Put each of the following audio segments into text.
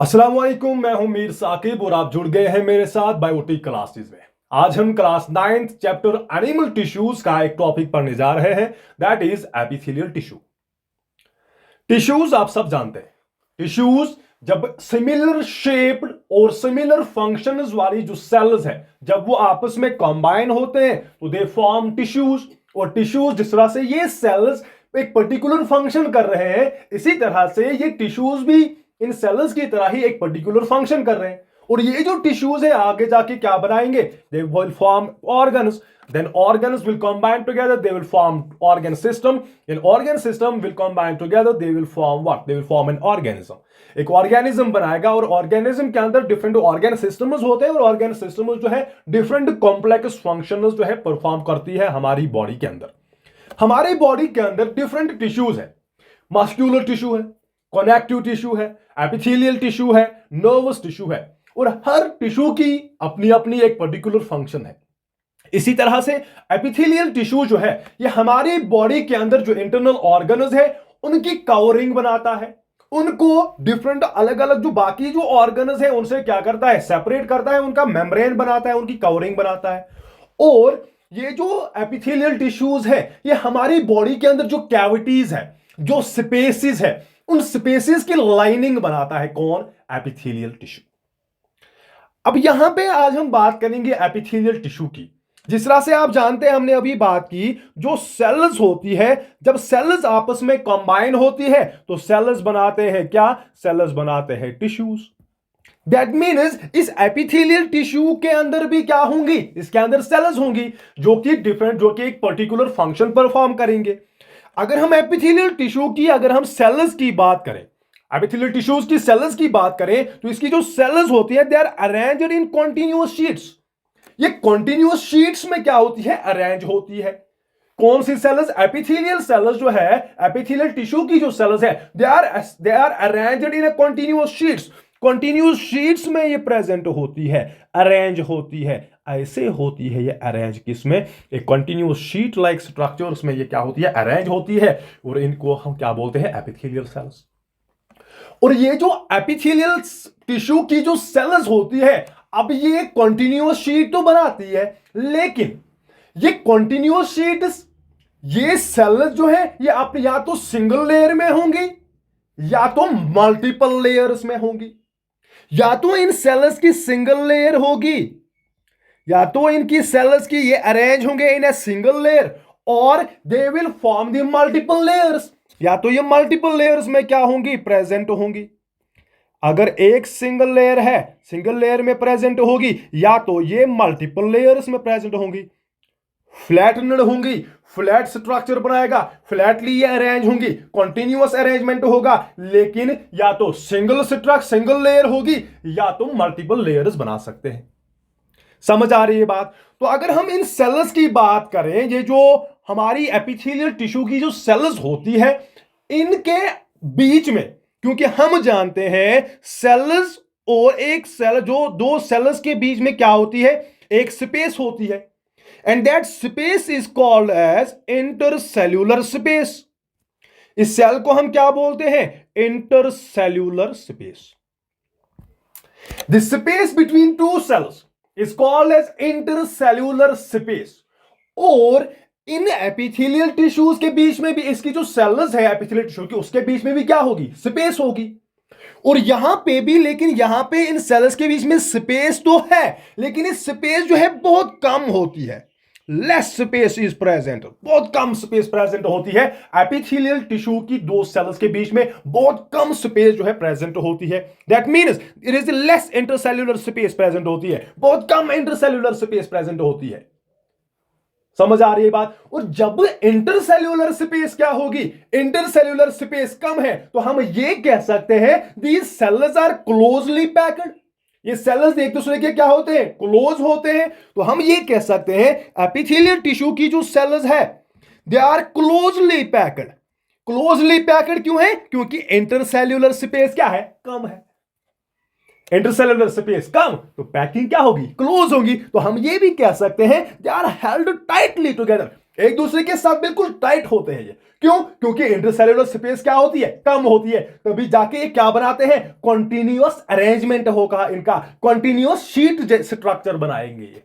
अस्सलाम वालेकुम, मैं हूं मीर साकिब और आप जुड़ गए हैं मेरे साथ बायोटिक क्लासेस में। आज हम class 9th chapter animal tissues का एक टॉपिक पढ़ने जा रहे हैं, that is epithelial tissue. Tissues आप सब जानते हैं। टिश्यूज जब सिमिलर शेप्ड और सिमिलर फंक्शंस वाली जो सेल्स है, जब वो आपस में कंबाइन होते हैं तो दे फॉर्म टिश्यूज। और टिश्यूज जिस तरह से ये सेल्स एक पर्टिकुलर फंक्शन कर रहे हैं, इसी तरह से ये टिश्यूज भी इन सेल्स की तरह ही एक पर्टिकुलर फंक्शन कर रहे हैं। और ये जो टिश्यूज है आगे जाके क्या बनाएंगे? They will form organs, then organs will combine together, they will form organ system, and organ system will combine together, they will form what? They will form an organism। एक ऑर्गेनिज्म बनाएगा और organism के अंदर different organ systems होते हैं और organ systems जो है डिफरेंट कॉम्प्लेक्स फंक्शंस जो है परफॉर्म करती है हमारी बॉडी के अंदर। हमारी बॉडी के अंदर डिफरेंट टिश्यूज है। मस्क्यूलर टिश्यू है, कनेक्टिव टिश्यू है, एपिथेलियल टिश्यू है, नर्वस टिश्यू है, और हर टिश्यू की अपनी अपनी एक पर्टिकुलर फंक्शन है। इसी तरह से एपिथेलियल टिश्यू जो है ये हमारी बॉडी के अंदर जो इंटरनल ऑर्गन्स है उनकी कवरिंग बनाता है। उनको डिफरेंट अलग अलग जो बाकी जो ऑर्गन्स है उनसे क्या करता है? सेपरेट करता है, उनका मेम्ब्रेन बनाता है, उनकी कवरिंग बनाता है। और ये जो एपिथेलियल टिश्यूज है ये हमारी बॉडी के अंदर जो कैविटीज है, जो स्पेसेस है, उन स्पेसेस की लाइनिंग बनाता है। कौन? Epithelial tissue. अब यहां पे आज हम बात करेंगे एपिथेलियल टिश्यू की। जिस तरह से आप जानते हैं, हमने अभी बात की, जो सेल्स होती है, जब सेल्स आपस में कंबाइन होती है तो सेल्स बनाते हैं क्या? सेल्स बनाते हैं टिश्यूज। दैट मीन्स इस एपिथेलियल टिश्यू के अंदर भी क्या होंगी? इसके अंदर सेल्स होंगी जो कि डिफरेंट, जो कि एक पर्टिकुलर फंक्शन परफॉर्म करेंगे। अगर हम एपिथेलियल टिश्यू की, अगर हम सेल्स की बात करें, एपिथेलियल टिश्यूज की सेल्स की बात करें, तो इसकी जो सेल्स होती है they are arranged in continuous sheets. ये कॉन्टिन्यूअस शीट्स में क्या होती है? अरेंज होती है। कौन सी सेल्स? एपिथेलियल सेल्स जो है, एपिथेलियल टिश्यू की जो सेल्स है they are arranged in continuous sheets. Continuous sheets में ये प्रेजेंट होती है, अरेंज होती है। ऐसे होती है ये अरेंज किसमें? एक कॉन्टिन्यूअस शीट लाइक स्ट्रक्चर्स में ये क्या होती है? अरेंज होती है। और इनको हम क्या बोलते हैं? Epithelial cells. और ये जो एपिथेलियल टिश्यू की जो सेल्स होती है, अब ये कॉन्टिन्यूअस शीट तो बनाती है, लेकिन ये कॉन्टिन्यूअस शीट, ये सेल्स जो है ये आप या तो सिंगल लेयर में होंगी या तो मल्टीपल लेयर्स में होंगी। या तो इन सेल्स की सिंगल लेयर होगी, या तो इनकी सेल्स की ये अरेंज होंगे इन ए सिंगल लेयर, और they will form the multiple layers. या तो ये मल्टीपल लेयर्स में क्या होंगी? प्रेजेंट होंगी। अगर एक सिंगल लेयर है, सिंगल लेयर में प्रेजेंट होगी, या तो ये मल्टीपल लेयर्स में प्रेजेंट होंगी। फ्लैटनड होंगी, फ्लैट स्ट्रक्चर बनाएगा, फ्लैटली ये अरेंज होंगी, कॉन्टिन्यूअस अरेंजमेंट होगा, लेकिन या तो सिंगल लेयर होगी या तो मल्टीपल लेयर्स बना सकते हैं। समझ आ रही है बात? तो अगर हम इन सेल्स की बात करें, ये जो हमारी एपिथेलियल टिश्यू की जो सेल्स होती है, इनके बीच में, क्योंकि हम जानते हैं सेल्स और एक सेल, जो दो सेल्स के बीच में क्या होती है? एक स्पेस होती है, and that space is called as intercellular space. इस सेल को हम क्या बोलते हैं? Intercellular space. The space between two cells is called as intercellular space। और इन एपिथेलियल टिश्यूज के बीच में भी, इसकी जो सेल्स है एपिथेलियल टिश्यू की, उसके बीच में भी क्या होगी? स्पेस होगी। और यहां पे भी, लेकिन यहां पे इन सेल्स के बीच में स्पेस तो है, लेकिन इस स्पेस जो है बहुत कम होती है। लेस स्पेस इज प्रेजेंट, बहुत कम स्पेस प्रेजेंट होती है। एपिथेलियल टिश्यू की दो सेल्स के बीच में बहुत कम स्पेस जो है प्रेजेंट होती है। That means it is less intercellular space present होती है, बहुत कम इंटरसेल्यूलर स्पेस प्रेजेंट होती है। समझ आ रही है बात? और जब इंटरसेल्यूलर स्पेस क्या होगी? इंटरसेल्यूलर स्पेस कम है, तो हम ये कह सकते हैं these cells are closely packed. ये सेल्स एक दूसरे के क्या होते हैं? क्लोज होते हैं। तो हम ये कह सकते हैं एपिथेलियल टिश्यू की जो सेल्स है they are closely packed. Closely packed क्यों है? क्योंकि इंटरसेल्यूलर स्पेस क्या है? कम है। इंटरसेल्यूलर स्पेस कम, तो पैकिंग क्या होगी? क्लोज होगी। तो हम ये भी कह सकते हैं they are held tightly together. एक दूसरे के साथ बिल्कुल टाइट होते हैं ये। क्यों? क्योंकि इंटरसेल्युलर स्पेस क्या होती है? कम होती है। तभी जाके ये क्या बनाते हैं? कॉन्टिन्यूअस अरेंजमेंट होगा इनका, कॉन्टिन्यूअस शीट स्ट्रक्चर बनाएंगे ये।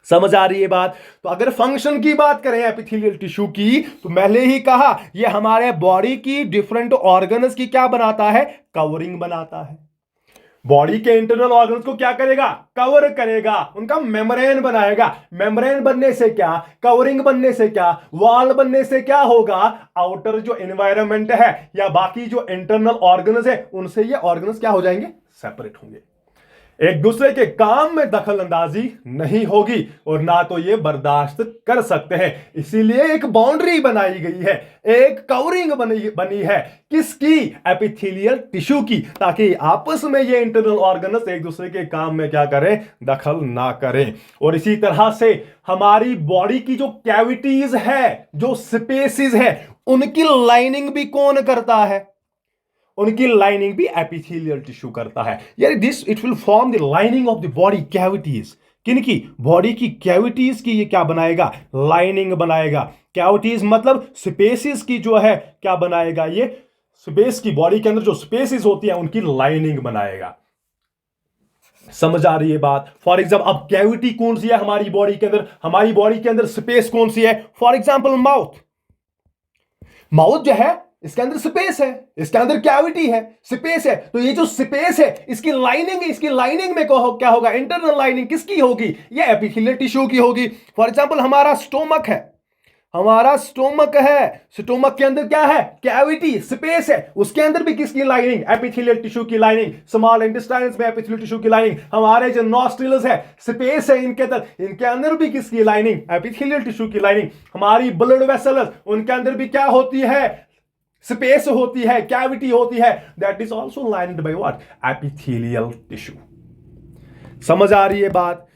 समझ आ रही है बात? तो अगर फंक्शन की बात करें एपिथेलियल टिश्यू की, तो पहले ही कहा ये हमारे बॉडी की डिफरेंट ऑर्गन्स की क्या बनाता है? कवरिंग बनाता है। बॉडी के इंटरनल ऑर्गन्स को क्या करेगा? कवर करेगा, उनका मेम्ब्रेन बनाएगा। मेम्ब्रेन बनने से क्या, कवरिंग बनने से क्या, वॉल बनने से क्या होगा? आउटर जो एनवायरनमेंट है या बाकी जो इंटरनल ऑर्गन्स है उनसे ये ऑर्गन्स क्या हो जाएंगे? सेपरेट होंगे। एक दूसरे के काम में दखल अंदाजी नहीं होगी और ना तो ये बर्दाश्त कर सकते हैं। इसीलिए एक बाउंड्री बनाई गई है, एक कवरिंग बनी है। किसकी? एपिथेलियल टिश्यू की, ताकि आपस में ये इंटरनल ऑर्गन्स एक दूसरे के काम में क्या करें? दखल ना करें। और इसी तरह से हमारी बॉडी की जो कैविटीज है, जो स्पेसेस है, उनकी लाइनिंग भी कौन करता है? उनकी लाइनिंग भी एपिथेलियल टिश्यू करता है। यानी this it will form the lining of the body cavities. किनकी? बॉडी की कैविटीज की ये क्या बनाएगा? लाइनिंग बनाएगा। कैविटीज मतलब स्पेसेस की जो है क्या बनाएगा? ये स्पेस की, बॉडी के अंदर जो स्पेसेस होती है उनकी लाइनिंग बनाएगा। समझ आ रही है बात? फॉर एग्जाम्पल अब कैविटी कौन सी है हमारी बॉडी के अंदर? हमारी बॉडी के अंदर स्पेस कौन सी है? For example mouth. माउथ जो है इसके अंदर स्पेस है, इसके अंदर कैविटी है, स्पेस है। तो ये जो स्पेस है इसकी लाइनिंग में क्या होगा? इंटरनल लाइनिंग किसकी होगी? ये एपिथेलियल टिश्यू की होगी। फॉर एग्जांपल हमारा स्टोमक है, स्टोमक के अंदर क्या है? कैविटी, स्पेस है। उसके अंदर भी किसकी लाइनिंग? एपिथेलियल टिश्यू की लाइनिंग। स्मॉल इंटेस्टाइन्स में एपिथेलियल टिश्यू की लाइनिंग। हमारे जो नॉस्ट्रिल्स है, स्पेस है इनके अंदर, इनके अंदर भी किसकी लाइनिंग? एपिथेलियल टिश्यू की लाइनिंग। हमारी ब्लड वेसल्स, उनके अंदर भी क्या होती है? स्पेस होती है, कैविटी होती है। That is also lined by what? Epithelial tissue. समझ आ रही है बात?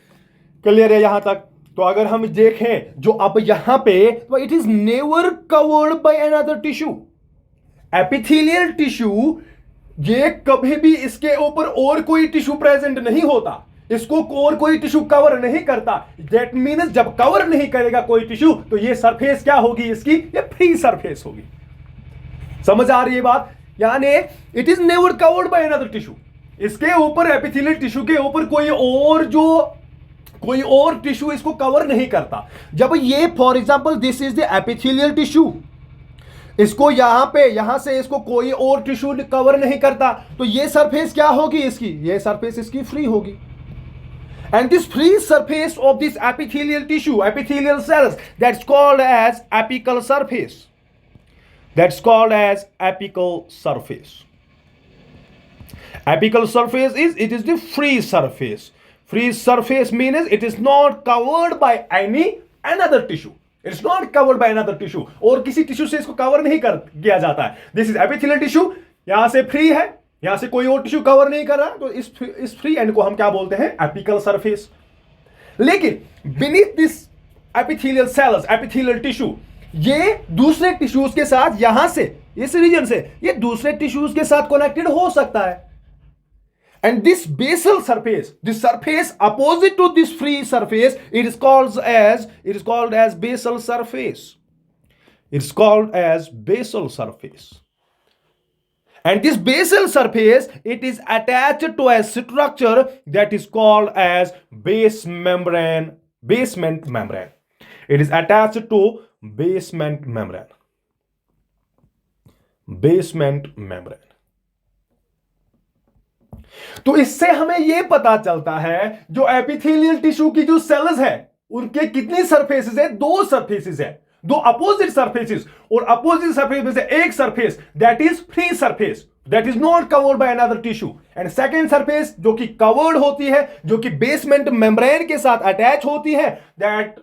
क्लियर है यहां तक? तो अगर हम देखें जो अब यहां पे, तो it is never covered by another tissue. Epithelial tissue ये कभी भी इसके ऊपर और कोई टिश्यू प्रेजेंट नहीं होता, इसको और कोई टिश्यू कवर नहीं करता। दैट मीन्स जब कवर नहीं करेगा कोई टिश्यू तो ये सरफेस क्या होगी इसकी? ये फ्री सरफेस होगी। समझ आ रही है बात? यानी it is never covered by another tissue. इसके ऊपर, एपिथेलियल टिश्यू के ऊपर कोई और टिश्यू इसको कवर नहीं करता। जब ये for example this is the epithelial tissue, इसको यहां से इसको कोई और टिश्यू कवर नहीं करता, तो ये सरफेस क्या होगी इसकी? ये सरफेस इसकी फ्री होगी। And this free surface of this epithelial tissue, epithelial cells, that's called as apical surface. That's called as apical surface. Apical surface is the free surface. Free surface means it is not covered by any another tissue. It's not covered by another tissue. और किसी tissue से इसको cover नहीं किया जाता है। This is epithelial tissue. यहां से फ्री है, यहां से कोई और टिश्यू कवर नहीं कर रहा, तो इस फ्री एंड को हम क्या बोलते हैं? Apical surface. लेकिन beneath this epithelial cells, epithelial tissue, ये दूसरे टिश्यूज के साथ, यहां से, इस रीजन से ये दूसरे टिश्यूज के साथ कनेक्टेड हो सकता है। And this basal surface, this surface opposite to this free surface, it is called as basal surface. It is called as basal surface. And this basal surface, it is attached to a structure that is called as basement membrane. It is attached to basement membrane. Basement membrane. तो इससे हमें यह पता चलता है जो epithelial tissue की जो सेल्स है उनके कितनी सरफेसेस है? 2 सरफेसेस है, 2 अपोजिट सरफेसेस। और अपोजिट सरफेस में से एक surface that is free surface, that is not covered by another tissue. And second surface जो कि कवर्ड होती है, जो कि बेसमेंट मेम्ब्रेन के साथ अटैच होती है, that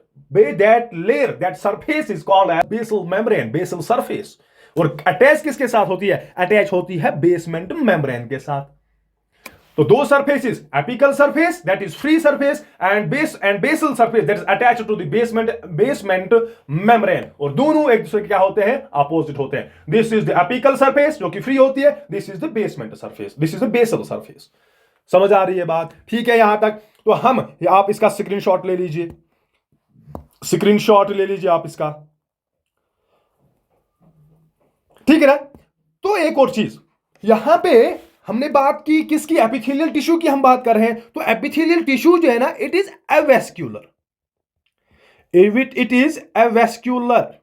surface is called as basal membrane, basal surface. और अटैच किसके साथ होती है? अटैच होती है बेसमेंट मेम्ब्रेन के साथ। तो 2 surfaces, apical surface that is free surface and basal surface that is attached to the basement membrane. और दोनों एक दूसरे के क्या होते हैं? अपोजिट होते हैं। This is the apical surface जो कि फ्री होती है, this is the basement surface, this is the basal surface. समझ आ रही है बात? ठीक है यहां तक? तो आप इसका स्क्रीनशॉट ले लीजिए। स्क्रीनशॉट ले लीजिए आप इसका, ठीक है ना। तो एक और चीज यहां पे हमने बात की किसकी, एपिथेलियल टिश्यू की हम बात कर रहे हैं। तो एपिथेलियल टिश्यू जो है ना, इट इज एवेस्क्यूलर, इट इज एवेस्क्यूलर।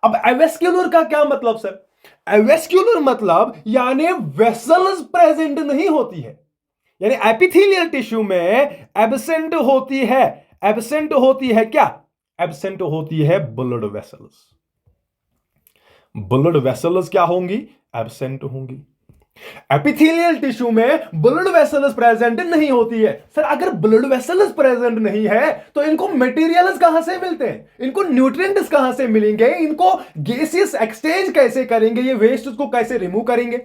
अब एवेस्क्यूलर का क्या मतलब सर? एवेस्क्यूलर मतलब यानी वेसल्स प्रेजेंट नहीं होती है, यानी एपिथेलियल टिश्यू में एब्सेंट होती है, एब्सेंट होती है क्या? एब्सेंट होती है ब्लड वेसल्स। ब्लड वेसल्स क्या होंगी? एब्सेंट होंगी। एपिथेलियल टिश्यू में ब्लड वेसल्स प्रेजेंट नहीं होती है। सर अगर ब्लड वेसल्स प्रेजेंट नहीं है तो इनको मटेरियल्स कहां से मिलते हैं, इनको न्यूट्रिएंट्स कहां से मिलेंगे, इनको गैसियस एक्सचेंज कैसे करेंगे, ये वेस्ट को कैसे रिमूव करेंगे?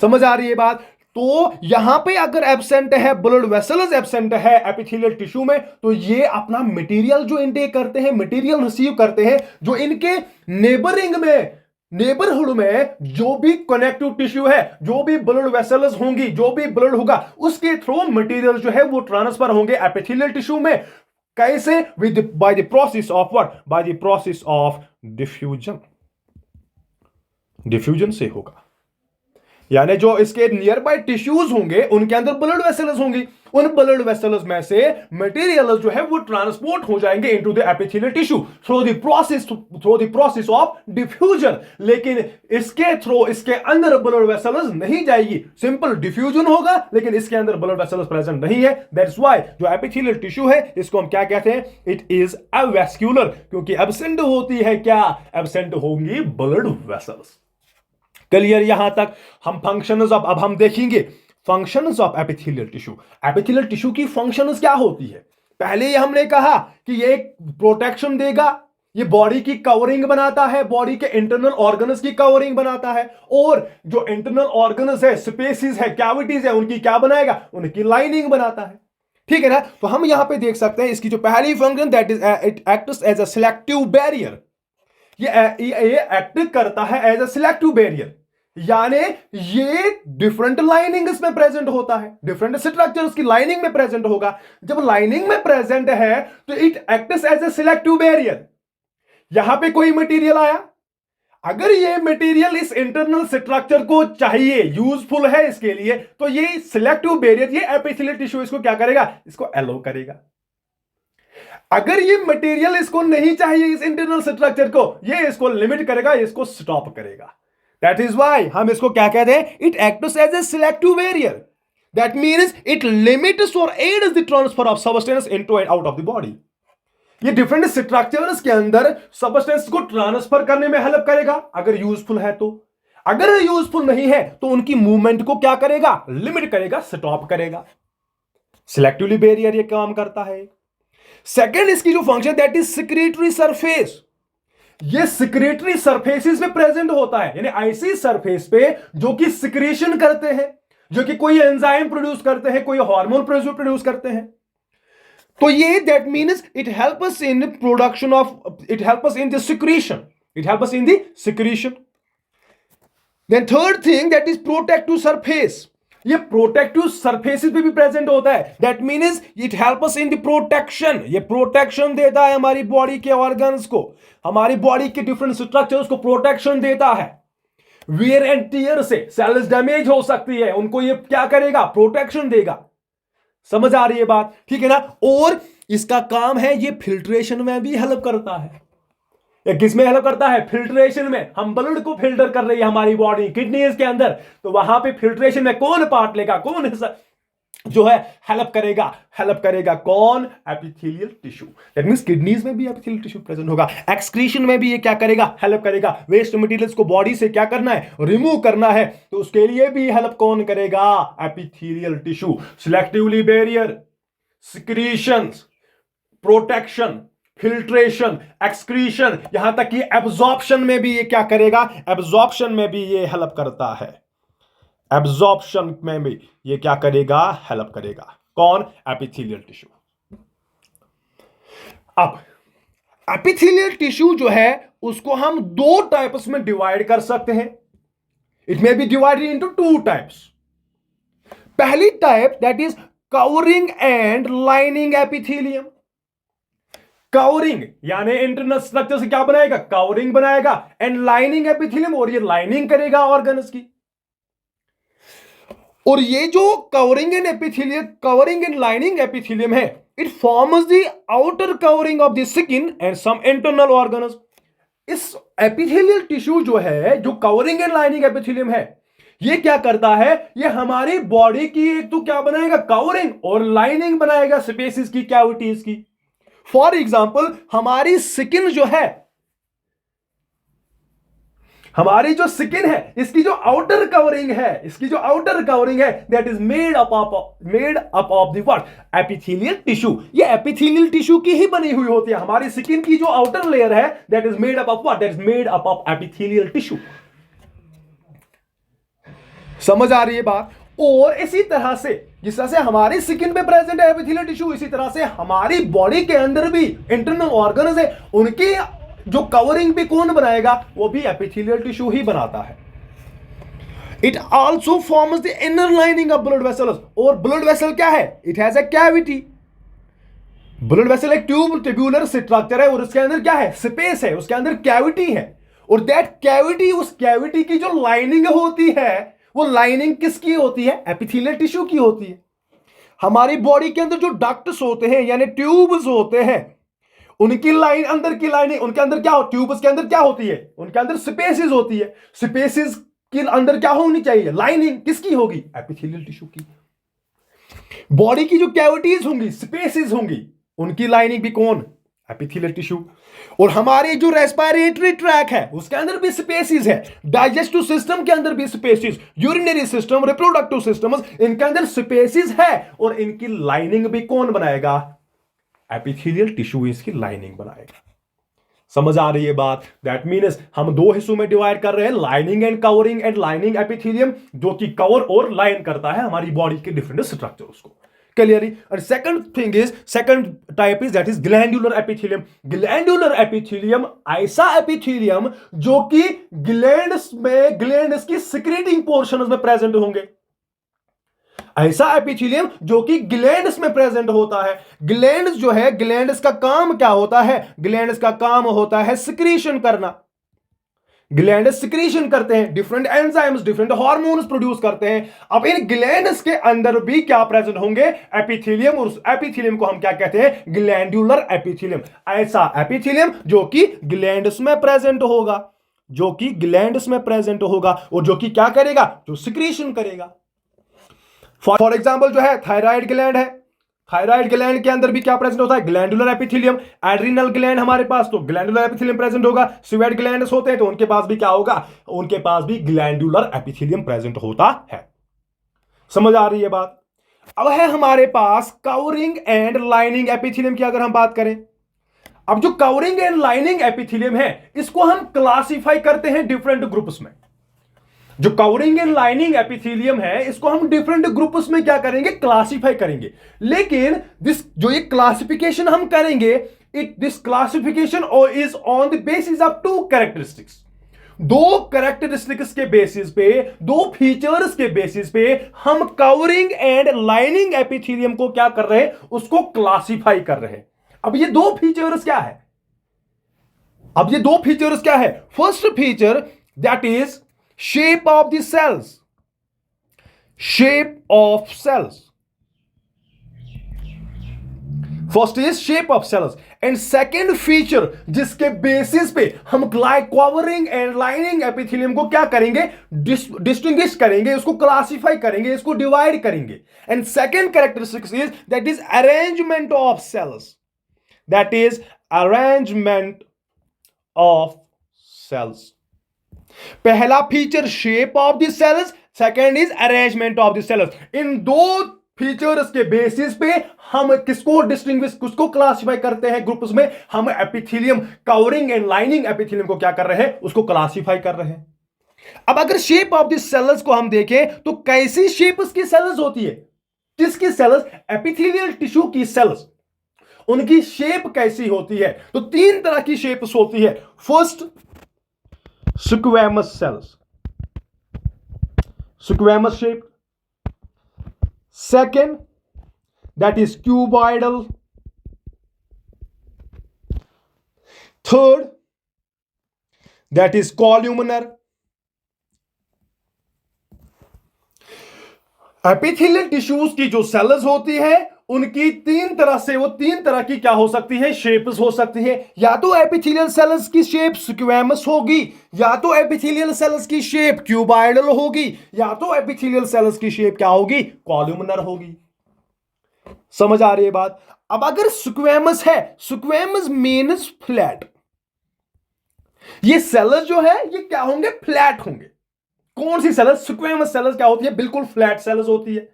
समझ आ रही है बात? तो यहां पे अगर एब्सेंट है, ब्लड वेसल्स एब्सेंट है एपिथेलियल टिश्यू में, तो ये अपना मटेरियल जो इनटेक करते हैं, मटेरियल रिसीव करते हैं, जो इनके नेबरिंग में, नेबरहुड में जो भी कनेक्टिव टिश्यू है, जो भी ब्लड वेसल्स होंगी, जो भी ब्लड होगा, उसके थ्रू मटेरियल जो है वो ट्रांसफर होंगे एपिथेलियल टिश्यू में। कैसे? With by the process of what? By the process of diffusion. Diffusion से होगा, यानी जो इसके नियर बाय टिश्यूज होंगे उनके अंदर ब्लड वेसल्स होंगी, उन ब्लड वेसल्स में से मटेरियल जो है वो ट्रांसपोर्ट हो जाएंगे into the epithelial tissue through the process of diffusion. लेकिन इसके थ्रू, इसके अंदर ब्लड वेसल्स नहीं जाएगी, सिंपल डिफ्यूजन होगा, लेकिन इसके अंदर ब्लड वेसल्स प्रेजेंट नहीं है। दैट्स व्हाई जो एपिथेलियल टिश्यू है इसको हम क्या कहते हैं? इट इज एवेस्क्यूलर, क्योंकि एब्सेंट होती है क्या? एब्सेंट होंगी ब्लड वेसल्स। क्लियर यहां तक? हम फंक्शंस अब हम देखेंगे functions of epithelial tissue. Epithelial tissue की फंक्शंस क्या होती है? पहले ही हमने कहा कि ये प्रोटेक्शन देगा, ये बॉडी की कवरिंग बनाता है, बॉडी के इंटरनल ऑर्गन्स की कवरिंग बनाता है, और जो इंटरनल ऑर्गन्स है, स्पेसिस है, कैविटीज है, उनकी क्या बनाएगा? उनकी लाइनिंग बनाता है, ठीक है ना। तो हम यहां पे देख सकते हैं इसकी जो पहली function, that is it acts as a selective barrier. ये एक्ट करता है एज अ सिलेक्टिव बैरियर, यानी ये डिफरेंट लाइनिंग इसमें प्रेजेंट होता है, डिफरेंट स्ट्रक्चर उसकी लाइनिंग में प्रेजेंट होगा। जब लाइनिंग में प्रेजेंट है तो it acts as a selective barrier. यहां पे कोई मटेरियल आया, अगर ये मटेरियल इस इंटरनल स्ट्रक्चर को चाहिए, यूजफुल है इसके लिए, तो ये सिलेक्टिव बैरियर, ये एपिथेलियल टिश्यू इसको क्या करेगा? इसको अलाउ करेगा। अगर ये मटेरियल इसको नहीं चाहिए, इस इंटरनल स्ट्रक्चर को, ये इसको लिमिट करेगा, इसको स्टॉप करेगा। That is why हम इसको क्या कहते हैं? It acts as a selective barrier. That means it limits or aids the transfer of substance into and out of the body. ये डिफरेंट स्ट्रक्चर्स के अंदर सबस्टेंस को ट्रांसफर करने में हेल्प करेगा अगर यूजफुल है तो। अगर यूजफुल नहीं है तो उनकी मूवमेंट को क्या करेगा? लिमिट करेगा, स्टॉप करेगा। सिलेक्टिवली बैरियर ये काम करता है। सेकेंड इसकी जो function, that is secretory surface. ये सिक्रेटरी सरफेसेस पे प्रेजेंट होता है, यानी ऐसी सरफेस पे जो कि सिक्रेशन करते हैं, जो कि कोई एंजाइम प्रोड्यूस करते हैं, कोई हार्मोन प्रोड्यूस करते हैं। तो ये that means it help us in production of, it help us in the secretion, it help us in the secretion. Then third thing, that is protective surface. ये protective surfaces पे भी present होता है। That means it help us in the protection, ये protection देता है हमारी body के ऑर्गन्स को, हमारी बॉडी के डिफरेंट स्ट्रक्चर्स को प्रोटेक्शन देता है। वियर एंड टियर से सेल्स डैमेज हो सकती है, उनको ये क्या करेगा? प्रोटेक्शन देगा। समझ आ रही है बात? ठीक है ना। और इसका काम है ये फिल्ट्रेशन में भी हेल्प करता है। ये किस में हेल्प करता है? फिल्ट्रेशन में। हम ब्लड को फिल्टर कर रही है हमारी बॉडी किडनीज के अंदर, तो वहां पे फिल्ट्रेशन में कौन पार्ट लेगा, कौन हिस्सा जो है हेल्प करेगा? हेल्प करेगा कौन? Epithelial tissue. That means kidneys में भी एपिथेलियल टिश्यू प्रेजेंट होगा। एक्सक्रीशन में भी ये क्या करेगा? हेल्प करेगा। वेस्ट मटेरियल्स को बॉडी से क्या करना है? रिमूव करना है, तो उसके लिए भी हेल्प कौन करेगा? Epithelial tissue. Selectively barrier, secretions, protection, filtration, excretion, यहां तक कि एब्जॉर्प्शन में भी ये क्या करेगा? एब्जॉर्प्शन में भी ये हेल्प करता है। एब्जॉर्प्शन में भी ये क्या करेगा? हेल्प करेगा। कौन? Epithelial tissue. अब एपिथेलियल टिश्यू जो है उसको हम दो टाइप्स में डिवाइड कर सकते हैं। It may be divided into two types. पहली type, that is covering and lining epithelium. Covering यानी इंटरनल स्ट्रक्चर से क्या बनाएगा, कवरिंग बनाएगा, एंड लाइनिंग एपिथेलियम, और ये लाइनिंग करेगा ऑर्गन्स की। और ये जो कवरिंग एंड लाइनिंग एपिथेलियम है, it forms the outer covering of the skin and some internal organs. इस एपिथेलियल टिश्यू जो है, जो कवरिंग एंड लाइनिंग एपिथेलियम है, ये क्या करता है, ये हमारी बॉडी की एक तो क्या बनाएगा, कवरिंग, और लाइनिंग बनाएगा स्पेसेस की, कैविटीज की। फॉर एग्जांपल हमारी स्किन जो है, हमारी जो स्किन है, इसकी जो आउटर कवरिंग है, that is made up of the what, epithelial tissue. ये एपिथेलियल टिश्यू की ही बनी हुई होती है। हमारी स्किन की जो आउटर लेयर है, that is made up of what, that is made up of epithelial tissue. समझ आ रही है बात। और इसी तरह से जिस तरह से हमारी स्किन पे प्रेजेंट है एपिथेलियल टिश्यू, इसी तरह से हमारी बॉडी के अंदर भी इंटरनल ऑर्गन्स है, उनकी जो कवरिंग भी कौन बनाएगा, वो भी एपिथेलियल टिश्यू ही बनाता है। It also forms the inner lining of blood vessels. और ब्लड वेसल क्या है, it has a cavity. Blood vessel एक ट्यूबुलर स्ट्रक्चर है, और उसके अंदर क्या है, स्पेस है, उसके अंदर कैविटी है। और दैट कैविटी, उस कैविटी की जो लाइनिंग होती है, वो लाइनिंग किसकी होती है, एपिथेलियल टिश्यू की होती है। हमारी बॉडी के अंदर जो डक्ट्स होते हैं यानी ट्यूब्स होते हैं, उनकी लाइन, अंदर की लाइनिंग, उनके अंदर क्या, ट्यूब्स के अंदर क्या होती है, उनके अंदर स्पेसेस होती है। स्पेसेस के अंदर क्या होनी चाहिए, लाइनिंग किसकी होगी, एपिथेलियल टिश्यू की। बॉडी की जो कैविटीज होंगी, स्पेसेस होंगी, उनकी लाइनिंग भी कौन, एपिथेलियल टिश्यू। और हमारे जो रेस्पिरेटरी ट्रैक है, उसके अंदर भी स्पेसेस है, डाइजेस्टिव सिस्टम के अंदर भी spaces, urinary system, reproductive system, इनके अंदर स्पेसेस है, और इनकी लाइनिंग भी कौन बनाएगा, एपिथेलियल टिश्यू इसकी लाइनिंग बनाएगा। समझ आ रही है बात। दैट मीन्स हम दो हिस्सों में डिवाइड कर रहे हैं, lining and covering and lining epithelium, जो कि कवर और लाइन करता है हमारी बॉडी के डिफरेंट स्ट्रक्चर उसको। क्लियरली। और second type is that is glandular epithelium. Glandular epithelium ऐसा एपिथेलियम जो कि ग्लैंड्स की सिक्रेटिंग पोर्शंस में प्रेजेंट होंगे। ऐसा एपिथेलियम जो कि ग्लैंड्स में प्रेजेंट होता है। ग्लैंड्स जो है, ग्लैंड्स का काम क्या होता है, ग्लैंड्स का काम होता है सिक्रीशन करना। ग्लैंड्स सिक्रीशन करते हैं, different enzymes, different hormones produce करते हैं। अब इन ग्लैंड्स के अंदर भी क्या प्रेजेंट होंगे, एपिथेलियम, और उस एपिथेलियम को हम क्या कहते हैं, ग्लैंडुलर एपिथेलियम। ऐसा एपिथेलियम जो कि ग्लैंड्स में प्रेजेंट होगा, और जो कि क्या करेगा, जो सिक्रीशन करेगा। फॉर एग्जाम्पल जो है थायराइड ग्लैंड है, थायराइड ग्लैंड के अंदर भी क्या प्रेजेंट होता है, ग्लैंडुलर एपिथेलियम। एड्रिनल ग्लैंड हमारे पास, तो ग्लैंडुलर एपिथेलियम प्रेजेंट होगा। स्वेट ग्लैंड्स होते हैं तो उनके पास भी क्या होगा, उनके पास भी ग्लैंडुलर एपिथेलियम प्रेजेंट होता है। समझ आ रही है बात। अब है हमारे पास कवरिंग एंड लाइनिंग एपिथेलियम की अगर हम बात करें। अब जो कवरिंग एंड लाइनिंग एपिथेलियम है, इसको हम क्लासिफाई करते हैं डिफरेंट ग्रुप्स में। जो कवरिंग एंड लाइनिंग एपिथेलियम है, इसको हम डिफरेंट ग्रुप्स में क्या करेंगे, क्लासिफाई करेंगे। लेकिन जो ये क्लासिफिकेशन हम करेंगे, this classification is on the basis of to characteristics. दो कैरेक्टरिस्टिक्स के बेसिस पे, दो फीचर्स के बेसिस पे हम कवरिंग एंड लाइनिंग एपिथेलियम को क्या कर रहे हैं, उसको क्लासिफाई कर रहे हैं। अब ये दो फीचर्स क्या है, first feature that is shape of the cells, first is shape of cells, and second feature जिसके बेसिस पे हम कवरिंग एंड लाइनिंग एपिथेलियम को क्या करेंगे, डिस्टिंग्विश करेंगे, उसको क्लासिफाई करेंगे, इसको डिवाइड करेंगे। And second characteristics is that is arrangement of cells, पहला feature shape of the cells, second is arrangement of the cells. इन दो फीचर्स के बेसिस पे हम किसको डिस्टिंग्विश, किसको क्लासिफाई करते हैं ग्रुप्स में, हम epithelium, covering and lining epithelium को क्या कर रहे हैं, उसको क्लासिफाई कर रहे हैं। अब अगर शेप ऑफ द सेल्स को हम देखें तो कैसी शेप्स की सेल्स होती है, किसकी सेल्स, एपिथेलियल टिश्यू की सेल्स, उनकी शेप कैसी होती है। तो तीन तरह की शेप्स होती है। First squamous cells, squamous shape. Second, that is cuboidal. Third, that is columnar. Epithelial tissues की जो सेल्स होती है उनकी तीन तरह की क्या हो सकती है, शेप्स हो सकती है। या तो एपिथेलियल सेल्स की शेप स्क्वैमस होगी, या तो एपिथेलियल सेल्स की शेप क्यूबाइडल होगी, या तो एपिथेलियल सेल्स की शेप क्या होगी, कॉलुमनर होगी। समझ आ रही है बात। अब अगर स्क्वैमस है, स्क्वैमस मीन्स फ्लैट, ये सेल्स जो है ये क्या होंगे, फ्लैट होंगे। कौन सी सेल्स, स्क्वैमस सेल्स क्या होती है, बिल्कुल फ्लैट सेल्स होती है।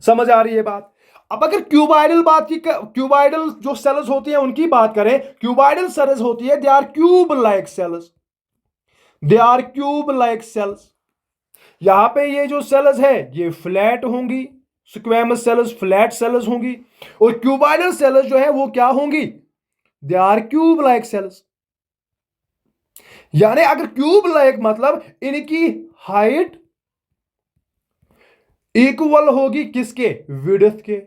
समझ आ रही है बात। अब अगर क्यूबाइडल जो सेल्स होती है उनकी बात करें, क्यूबाइडल सेल्स होती है, they are cube like cells, they are cube like cells. यहां पे ये जो सेल्स है ये फ्लैट होंगी, स्क्वैमस सेल्स फ्लैट सेल्स होंगी, और क्यूबाइडल सेल्स जो है वो क्या होंगी, they are cube like cells. यानी अगर क्यूब लाइक मतलब इनकी हाइट इक्वल होगी किसके, विड्थ के।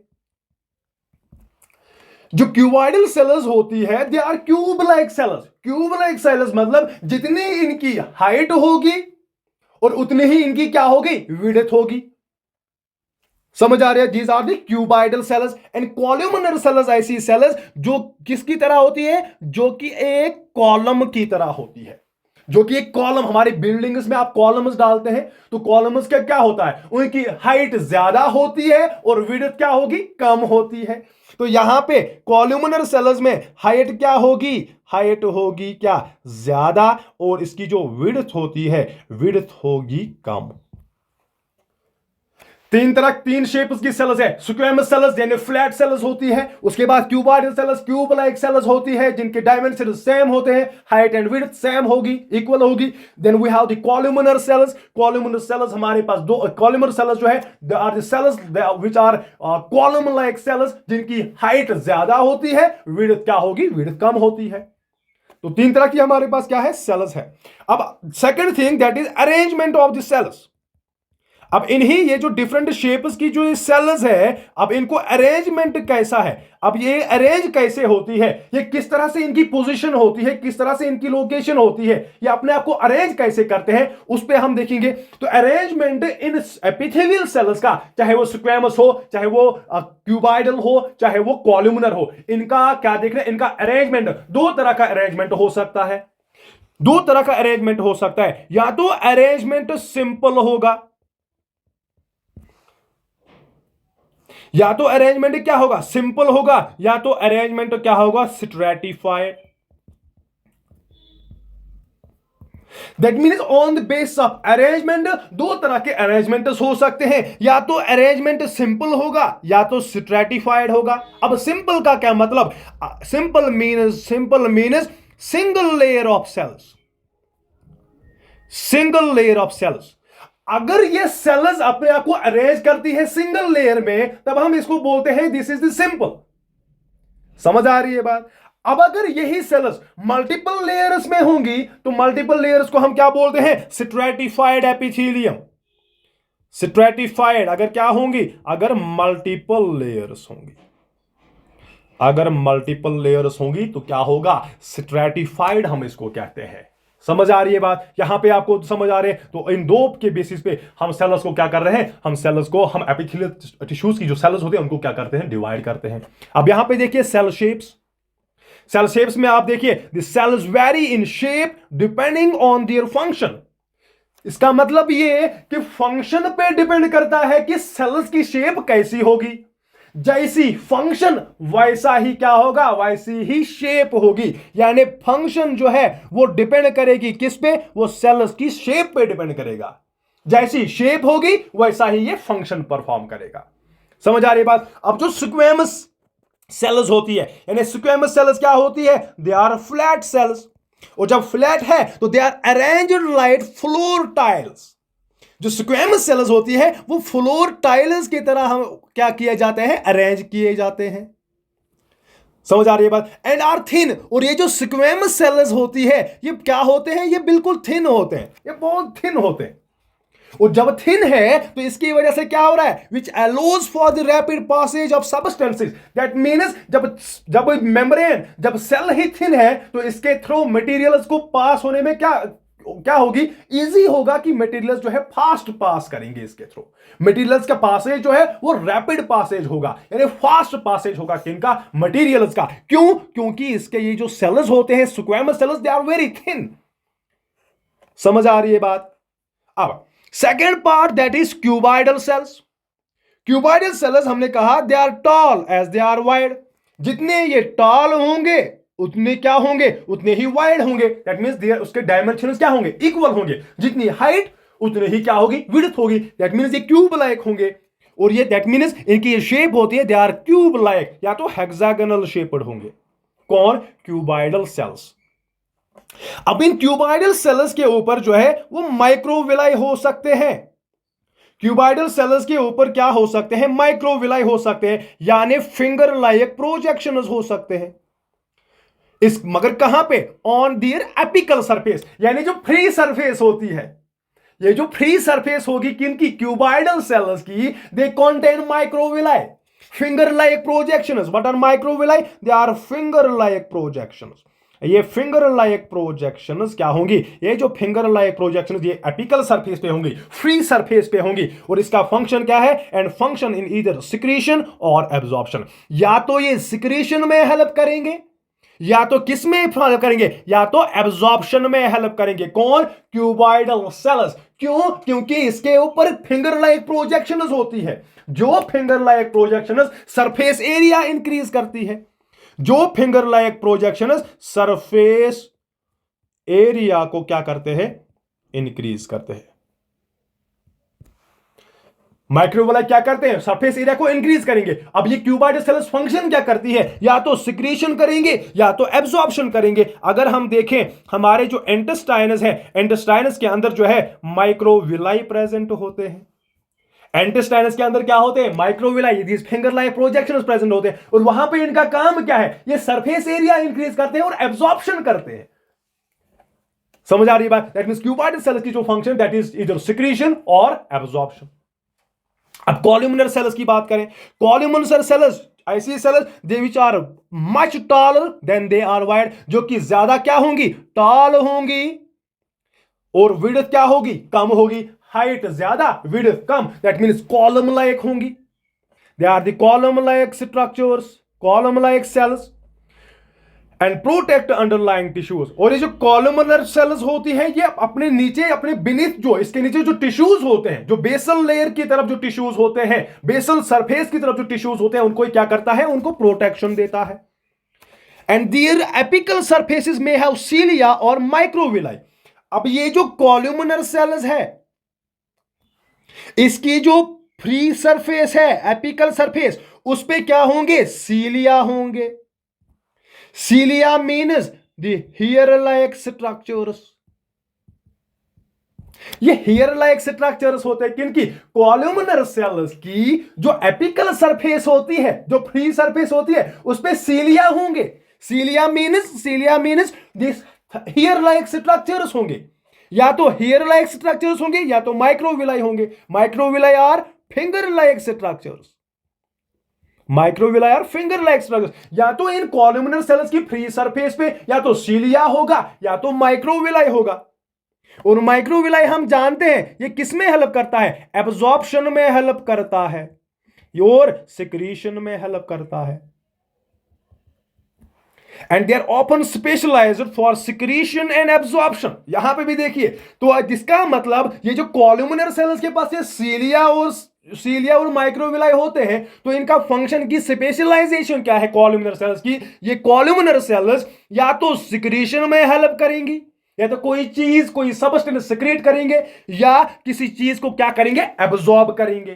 जो क्यूबाइडल सेल्स होती है they are cube like cells, cube like cells मतलब जितनी इनकी हाइट होगी और उतनी ही इनकी क्या होगी, विड्थ होगी। समझ आ रही है। These are the cuboidal cells. And columnar cells ऐसी सेल्स जो किसकी तरह होती है, जो कि एक कॉलम की तरह होती है, जो कि एक कॉलम, हमारी बिल्डिंग्स में आप कॉलम्स डालते हैं तो कॉलम्स का क्या होता है, उनकी हाइट ज्यादा होती है और विड्थ क्या होगी, कम होती है। तो यहां पे कॉलुमनर सेल्स में हाइट क्या होगी, हाइट होगी क्या, ज्यादा, और इसकी जो विड्थ होती है, विड्थ होगी कम। तीन शेप्स की सेल्स है, स्क्वैमस सेल्स यानी फ्लैट सेल्स होती है, उसके बाद cuboidal cells cube like cells होती है जिनके डायमेंशन सेम होते हैं, हाइट एंड विड्थ सेम होगी, इक्वल होगी। Then we have the columnar cells. Columnar cells हमारे पास दो कॉलुमनर सेल्स जो है, they are the cells which are column like cells, जिनकी हाइट ज्यादा होती है, विड्थ क्या होगी, विड्थ कम होती है। तो तीन तरह की हमारे पास क्या है, सेल्स है। अब second thing that is arrangement of the cells. अब इन्हीं ये जो डिफरेंट शेप्स की जो सेल्स है, अब इनको अरेंजमेंट कैसा है, अब ये अरेंज कैसे होती है, ये किस तरह से इनकी पोजीशन होती है, किस तरह से इनकी लोकेशन होती है, ये अपने आप को अरेंज कैसे करते हैं, उस पे हम देखेंगे। तो अरेंजमेंट इन एपिथेलियल सेल्स का, चाहे वो स्क्वैमस हो, चाहे वो क्यूबाइडल हो, चाहे वो कॉलुमनर हो, इनका क्या देख रहे हैं, इनका अरेंजमेंट दो तरह का अरेंजमेंट हो सकता है। दो तरह का अरेंजमेंट हो सकता है, या तो अरेंजमेंट सिंपल होगा, या तो अरेंजमेंट क्या होगा, सिंपल होगा, या तो अरेंजमेंट क्या होगा, stratified. That means on the base of arrangement, दो तरह के अरेंजमेंट हो सकते हैं, या तो अरेंजमेंट सिंपल होगा या तो स्ट्रैटिफाइड होगा। अब सिंपल का क्या मतलब, simple means single layer of cells, single layer of cells. अगर ये सेल्स अपने आप को अरेंज करती है सिंगल लेयर में, तब हम इसको बोलते हैं दिस इज द सिंपल। समझ आ रही है बात। अब अगर यही सेल्स मल्टीपल लेयर्स में होंगी तो मल्टीपल लेयर्स को हम क्या बोलते हैं, स्ट्रैटिफाइड एपिथेलियम। स्ट्रैटिफाइड अगर क्या होंगी, अगर मल्टीपल लेयर्स होंगी, अगर मल्टीपल लेयर्स होंगी तो क्या होगा, स्ट्रैटिफाइड हम इसको कहते हैं। समझ आ रही है बात, यहां पे आपको समझ आ रहे हैं। तो इन दो के बेसिस पे हम सेल्स को क्या कर रहे हैं, हम सेल्स को, हम एपिथेलियल टिश्यूज की जो सेल्स होते हैं उनको क्या करते हैं, डिवाइड करते हैं। अब यहां पे देखिए सेल शेप्स, सेल शेप्स में आप देखिए the cells vary in shape depending on their function. इसका मतलब ये कि फंक्शन पे डिपेंड करता है कि सेल्स की शेप कैसी होगी, जैसी फंक्शन वैसा ही क्या होगा, वैसी ही शेप होगी। यानी फंक्शन जो है वो डिपेंड करेगी किस पे, वो सेल्स की शेप पे डिपेंड करेगा। जैसी शेप होगी वैसा ही ये फंक्शन परफॉर्म करेगा। समझ आ रही बात। अब जो स्क्वैमस सेल्स होती है, यानी स्क्वैमस सेल्स क्या होती है, दे आर फ्लैट सेल्स, और जब फ्लैट है तो they are arranged like floor tiles. जो स्क्वैमस सेल्स होती है वो फ्लोर टाइल्स की तरह हम क्या किए जाते हैं, अरेंज किए जाते हैं। समझ आ रही है बात। एंड आर थिन, और ये जो स्क्वैमस सेल्स होती है ये क्या होते हैं, ये बिल्कुल थिन होते हैं, ये बहुत थिन होते हैं। और जब थिन है तो इसकी वजह से क्या हो रहा है, which allows for the rapid passage of substances, that means जब जब मेम्ब्रेन, जब सेल ही थिन है तो इसके थ्रू मटेरियल्स को पास होने में क्या होगी, इजी होगा कि मटेरियल्स जो है फास्ट पास करेंगे इसके थ्रू। मटेरियल्स का पासेज जो है वो रैपिड पासेज होगा, यानी फास्ट पासेज होगा किनका, मटेरियल्स का। क्यों? क्योंकि इसके ये जो सेल्स होते हैं squamous cells, they are very thin. समझ आ रही है बात? अब second part that is cuboidal cells. Cuboidal cells हमने कहा they are tall as they are wide. जितने ये टॉल होंगे उतने क्या होंगे, उतने ही वाइड होंगे। दैट मींस उसके डायमेंशंस क्या होंगे, इक्वल होंगे। जितनी हाइट उतने ही क्या होगी, विड्थ होगी। दैट मींस ये क्यूब लाइक होंगे। और ये दैट मींस इनकी ये शेप होती है, दे आर क्यूब लाइक, या तो हेक्सागोनल शेप्ड होंगे। कौन? Cuboidal cells. अब इन क्यूबॉइडल सेल्स के ऊपर जो है वो माइक्रोविलाई हो सकते हैं। क्यूबॉइडल सेल्स के ऊपर क्या हो सकते हैं, माइक्रोविलाई हो सकते हैं, यानी फिंगर लाइक प्रोजेक्शंस हो सकते हैं। इस मगर कहां पे, ऑन देयर एपिकल सरफेस, यानी जो फ्री सरफेस होती है, ये जो फ्री सरफेस होगी किनकी, क्यूबॉइडल सेल्स की, they contain microvilli, finger like projections. What are microvilli? They are finger like projections. ये फिंगर लाइक प्रोजेक्शंस क्या होंगी, ये जो फिंगर लाइक प्रोजेक्शंस ये एपिकल सरफेस पे होंगी, फ्री सरफेस पे होंगी। और इसका फंक्शन क्या है, and function in either secretion और एब्जॉर्प्शन। या तो ये सिक्रीशन में हेल्प करेंगे, या तो किस में हेल्प करेंगे, या तो एब्जॉर्प्शन में हेल्प करेंगे। कौन? Cuboidal cells. क्यों? क्योंकि इसके ऊपर फिंगर लाइक प्रोजेक्शंस होती है। जो finger like projections surface area increase करती है, जो finger like projections surface area को क्या करते हैं, इंक्रीज करते हैं। माइक्रोविलाई क्या करते हैं, सरफेस एरिया को इंक्रीज करेंगे। अब ये क्यूबॉइडल सेल्स फंक्शन क्या करती है, या तो सिक्रीशन करेंगे या तो एब्जॉर्प्शन करेंगे। अगर हम देखें हमारे जो इंटेस्टाइनस है, इंटेस्टाइनस के अंदर जो है माइक्रोविलाई प्रेजेंट होते हैं। इंटेस्टाइनस के अंदर क्या होते हैं, माइक्रोविलाई, दीस फिंगर लाइक प्रोजेक्शंस प्रेजेंट होते हैं। और वहां पे इनका काम क्या है, ये सरफेस एरिया इंक्रीज करते हैं और एब्जॉर्प्शन करते हैं। समझ आ रही बात? दैट मींस क्यूबॉइडल सेल्स की जो function that is either secretion और एब्जॉर्प्शन। अब कॉलमनर सेल्स की बात करें, कॉलमनर सेल्स ऐसी cells they which are much taller than they are wide, जो कि ज्यादा क्या होंगी, टॉल होंगी, और विड्थ क्या होगी, कम होगी। हाइट ज्यादा, विड्थ कम, दैट मींस कॉलम लाइक होंगी। They are the column like structures, column like cells, and protect underlying tissues. और ये जो कॉलमनर सेल्स होती हैं ये अपने नीचे, अपने बीनीथ, जो इसके नीचे जो टिश्यूज होते हैं, जो बेसल लेयर की तरफ जो टिश्यूज होते हैं, बेसल सरफेस की तरफ जो टिश्यूज होते हैं, उनको क्या करता है, उनको प्रोटेक्शन देता है। एंड देयर एपिकल सरफेसेस में हैव सीलिया और माइक्रोविलाई। अब ये जो कॉलमनर सेल्स है, इसकी जो फ्री सरफेस है, एपिकल सरफेस, उस पे क्या होंगे, सीलिया होंगे। Cilia means the hair like structures. ये हेयर लाइक स्ट्रक्चर्स होते हैं किनकी, कॉलमनर सेल्स की। जो एपिकल सरफेस होती है, जो फ्री सरफेस होती है, उस पे सीलिया होंगे। Cilia means this hair like structures होंगे। या तो हेयर लाइक स्ट्रक्चर्स होंगे या तो माइक्रोविलाई होंगे। Microvilli are finger like structures, microvilli और फिंगर लाइक स्ट्रक्चर्स। या तो इन कॉलमनर सेल्स की फ्री सरफेस पे या तो सीलिया होगा या तो माइक्रोविलाई होगा। और माइक्रोविलाई हम जानते हैं ये किस में हेल्प करता है, एब्जॉर्प्शन में हेल्प करता है और सिक्रीशन में हेल्प करता है। And they are often specialised for secretion and absorption. यहां पे भी देखिए, तो जिसका मतलब ये जो कॉलमनर सेल्स के पास ये सीलिया और माइक्रोविलाई होते हैं, तो इनका फंक्शन की स्पेशलाइजेशन क्या है कॉलमनर सेल्स की, ये कॉलमनर सेल्स या तो सिक्रीशन में हेल्प करेंगी, या तो कोई चीज, कोई सब्सटेंस सिक्रेट करेंगे, या किसी चीज को क्या करेंगे, एब्जॉर्ब करेंगे।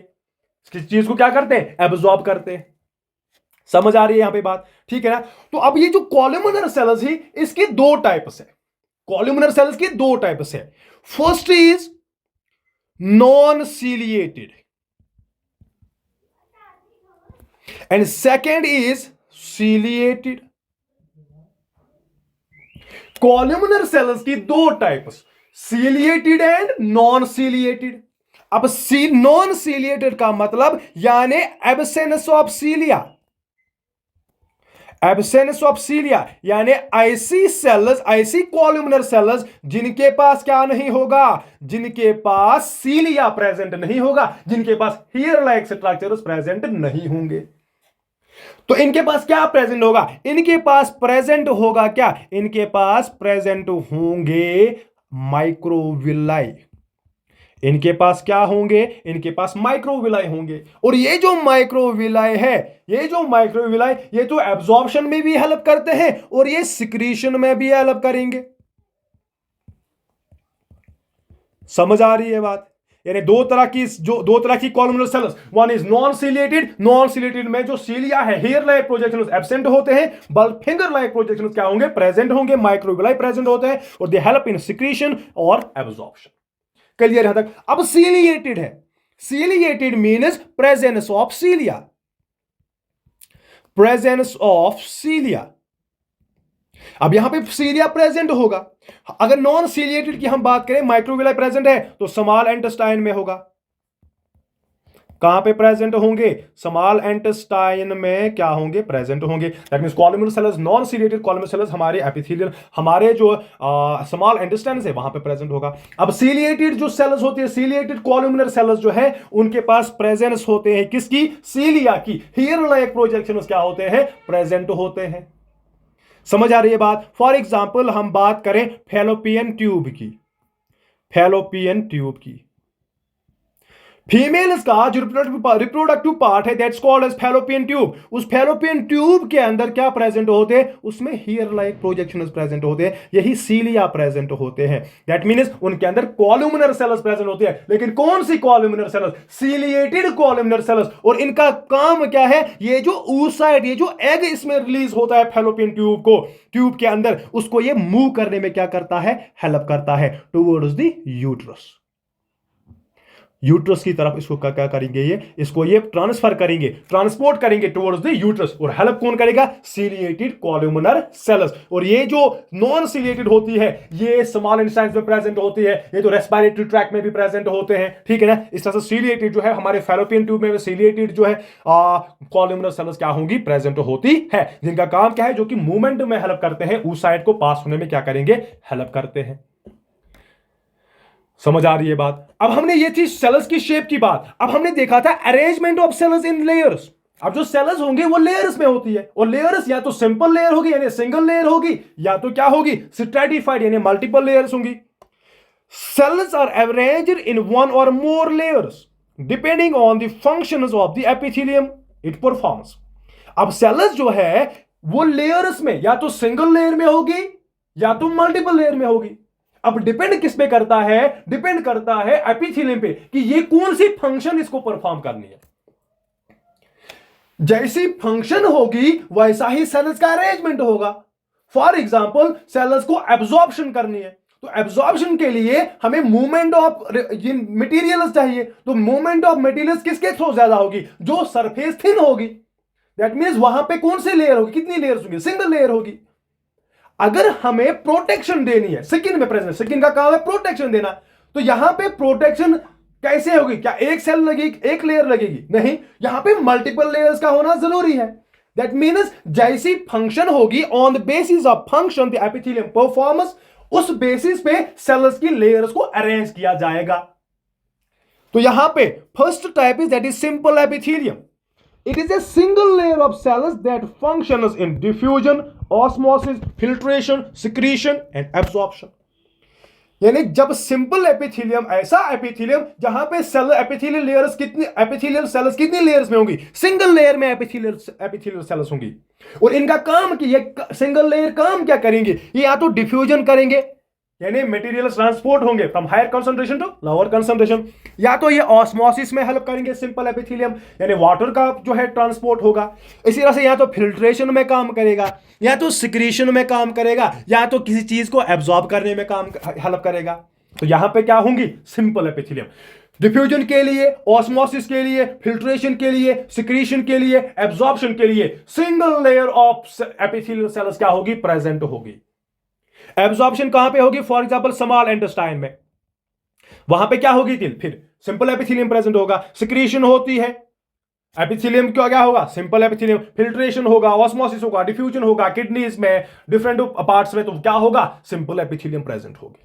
किसी चीज को क्या करते हैं, एब्जॉर्ब करते हैं। समझ आ रही है यहां पे बात, ठीक है ना? तो अब ये जो कॉलमनर सेल्स है इसके दो टाइप्स है, कॉलमनर सेल्स की दो टाइप्स है। First is non ciliated and second is ciliated. Columnar cells की दो types, ciliated and non ciliated. अब नॉन सीलिएटेड का मतलब यानी एब्सेंस ऑफ सीलिया, एब्सेंस ऑफ सीलिया यानी ऐसी सेल्स, ऐसी कॉलमनर सेल्स जिनके पास क्या नहीं होगा, जिनके पास सीलिया प्रेजेंट नहीं होगा, जिनके पास हेयर लाइक स्ट्रक्चर्स प्रेजेंट नहीं होंगे। तो इनके पास क्या प्रेजेंट होगा, इनके पास प्रेजेंट होगा क्या, इनके पास प्रेजेंट होंगे माइक्रोविलाई। इनके पास क्या होंगे, इनके पास माइक्रोविलाई होंगे। और ये जो माइक्रोविलाई है, ये जो माइक्रोविलाई, ये तो एब्जॉर्प्शन में भी हेल्प करते हैं और ये सिक्रीशन में भी हेल्प करेंगे। समझ आ रही है बात? यानी दो तरह की columnar sales, one is non ciliated, non ciliated में जो सीलिया है, हेयर लाइक प्रोजेक्शंस एब्सेंट होते हैं, बल्ब फिंगर लाइक प्रोजेक्शंस क्या होंगे, प्रेजेंट होंगे, माइक्रोविलाई प्रेजेंट होते हैं और दे हेल्प इन सिक्रीशन और एब्जॉर्प्शन। क्लियर यहां तक? अब सीलिएटेड है, ciliated means presence of सीलिया, presence of सीलिया। अब यहां पे सीलिया प्रेजेंट होगा। अगर नॉन सीलिएटेड की हम बात करें, माइक्रोविलाई प्रेजेंट है तो स्मॉल इंटेस्टाइन में होगा। कहां पे प्रेजेंट होंगे, स्मॉल इंटेस्टाइन में क्या होंगे, प्रेजेंट होंगे। That means columnar sales, non ciliated columnar sales हमारे एपिथेलियल, हमारे जो स्मॉल इंटेस्टाइन है वहां पे प्रेजेंट होगा। अब सीलिएटेड जो सेल्स होती है, सीलिएटेड कॉलमनर सेल्स जो है, उनके पास प्रेजेंस होते हैं किसकी, सीलिया की। हेयर लाइक प्रोजेक्शंस क्या होते हैं, प्रेजेंट होते हैं। समझ आ रही है बात? फॉर एग्जाम्पल हम बात करें फैलोपियन ट्यूब की, फैलोपियन ट्यूब की, फीमेल्स का जो रिप्रोडक्टिव पार्ट है that's called as fallopian tube. उस फैलोपियन ट्यूब के अंदर क्या प्रेजेंट होते हैं, उसमें हेयर लाइक प्रोजेक्शंस प्रेजेंट होते हैं, यही सीलिया प्रेजेंट होते हैं। दैट मींस उनके अंदर कॉलमनर सेल्स प्रेजेंट होती है। लेकिन कौन सी columnar cells, ciliated columnar cells. और इनका काम क्या है, ये जो oocyte, ये जो एग इसमें रिलीज होता है फैलोपियन ट्यूब को, ट्यूब के अंदर, उसको ये मूव करने में क्या करता है, हेल्प करता है टुवर्ड्स द यूट्रस। यूट्रस की तरफ इसको क्या करेंगे, ये इसको ये ट्रांसफर करेंगे, ट्रांसपोर्ट करेंगे टुवर्ड्स द यूट्रस। और हेल्प कौन करेगा, सीलिएटेड कॉलमनर सेल्स। और ये जो नॉन सीलिएटेड होती है, ये स्मॉल इंटेस्टाइन में प्रेजेंट होती है, ये तो रेस्पिरेटरी ट्रैक्ट में भी प्रेजेंट होते हैं, ठीक है ना। इस तरह से सीलिएटेड जो है हमारे फैलोपियन ट्यूब में सीलिएटेड जो है कॉलमनर सेल्स क्या होंगी, प्रेजेंट होती है, जिनका काम क्या है, जो कि मूवमेंट में हेल्प करते हैं, oocyte को पास होने में क्या करेंगे, हेल्प करते हैं। समझ आ रही है बात? अब हमने ये थी सेल्स की शेप की बात। अब हमने देखा था arrangement of cells in layers. अब जो सेल्स होंगे वो लेयर्स में होती है, और लेयर्स या तो सिंपल लेयर होगी यानी सिंगल लेयर होगी, या तो क्या होगी, स्ट्रेटिफाइड यानी मल्टीपल लेयर्स होंगी। Cells are arranged in one or more layers depending on the functions of the epithelium it performs. अब सेल्स जो है वो लेयर्स में या तो सिंगल लेयर में होगी या तो मल्टीपल लेयर में होगी। अब डिपेंड किस पे करता है, डिपेंड करता है एपिथेलियम पे कि ये कौन सी फंक्शन इसको परफॉर्म करनी है। जैसी फंक्शन होगी वैसा ही सेल्स का अरेंजमेंट होगा। फॉर एग्जांपल सेल्स को एब्जॉर्प्शन करनी है, तो एब्जॉर्प्शन के लिए हमें मूवमेंट ऑफ मटेरियल्स चाहिए। तो मूवमेंट ऑफ मटेरियल्स किसके थ्रू ज्यादा होगी, जो सरफेस थिन होगी। दैट मींस वहां पे कौन सी लेयर होगी, कितनी लेयर्स होंगी, सिंगल लेयर होगी। अगर हमें प्रोटेक्शन देनी है, स्किन में प्रेजेंट, स्किन का काम है प्रोटेक्शन देना, तो यहां पे प्रोटेक्शन कैसे होगी, क्या एक सेल लगेगी, एक लेयर लगेगी, नहीं, यहां पे मल्टीपल लेयर्स का होना जरूरी है। दैट मीन्स जैसी फंक्शन होगी, on the basis of function the epithelium performance, उस बेसिस पे सेल्स की लेयर्स को अरेंज किया जाएगा। तो यहां पे first type is that is simple epithelium. It is a single layer of cells that functions in diffusion, osmosis, filtration, secretion and absorption. यानी जब सिंपल एपिथेलियम, ऐसा एपिथेलियम जहां पे सेल एपिथेलियल लेयर्स कितनी, एपिथेलियल सेल्स कितनी layers में होंगी, single layer में एपिथेलियल सेल्स होंगी। और इनका काम कि ये सिंगल लेयर काम क्या करेंगे, ये या तो डिफ्यूजन करेंगे यानी मटेरियल ट्रांसपोर्ट होंगे from higher concentration to lower concentration, या तो ये ऑस्मोसिस में हेल्प करेंगे सिंपल एपिथेलियम, यानी वाटर का जो है ट्रांसपोर्ट होगा। इसी तरह से या तो फिल्ट्रेशन में काम करेगा, या तो सिक्रीशन में काम करेगा, या तो किसी चीज को एब्जॉर्ब करने में काम हेल्प करेगा। तो यहां पे क्या होंगी, सिंपल एपिथेलियम। डिफ्यूजन के लिए, ऑस्मोसिस के लिए, फिल्ट्रेशन के लिए, सिक्रीशन के लिए, एब्जॉर्प्शन के लिए single layer of epithelial cells क्या होगी, प्रेजेंट होगी। एब्जॉर्प्शन कहां पे होगी, फॉर एग्जांपल स्मॉल इंटेस्टाइन में। वहां पे क्या होगी फिर सिंपल एपिथेलियम प्रेजेंट होगा, सिक्रीशन होती है, एपिथेलियम क्या होगा, सिंपल एपिथेलियम, फिल्ट्रेशन होगा, ऑस्मोसिस होगा, डिफ्यूजन होगा किडनीज में, डिफरेंट पार्ट्स में, तो क्या होगा, सिंपल एपिथेलियम प्रेजेंट होगी।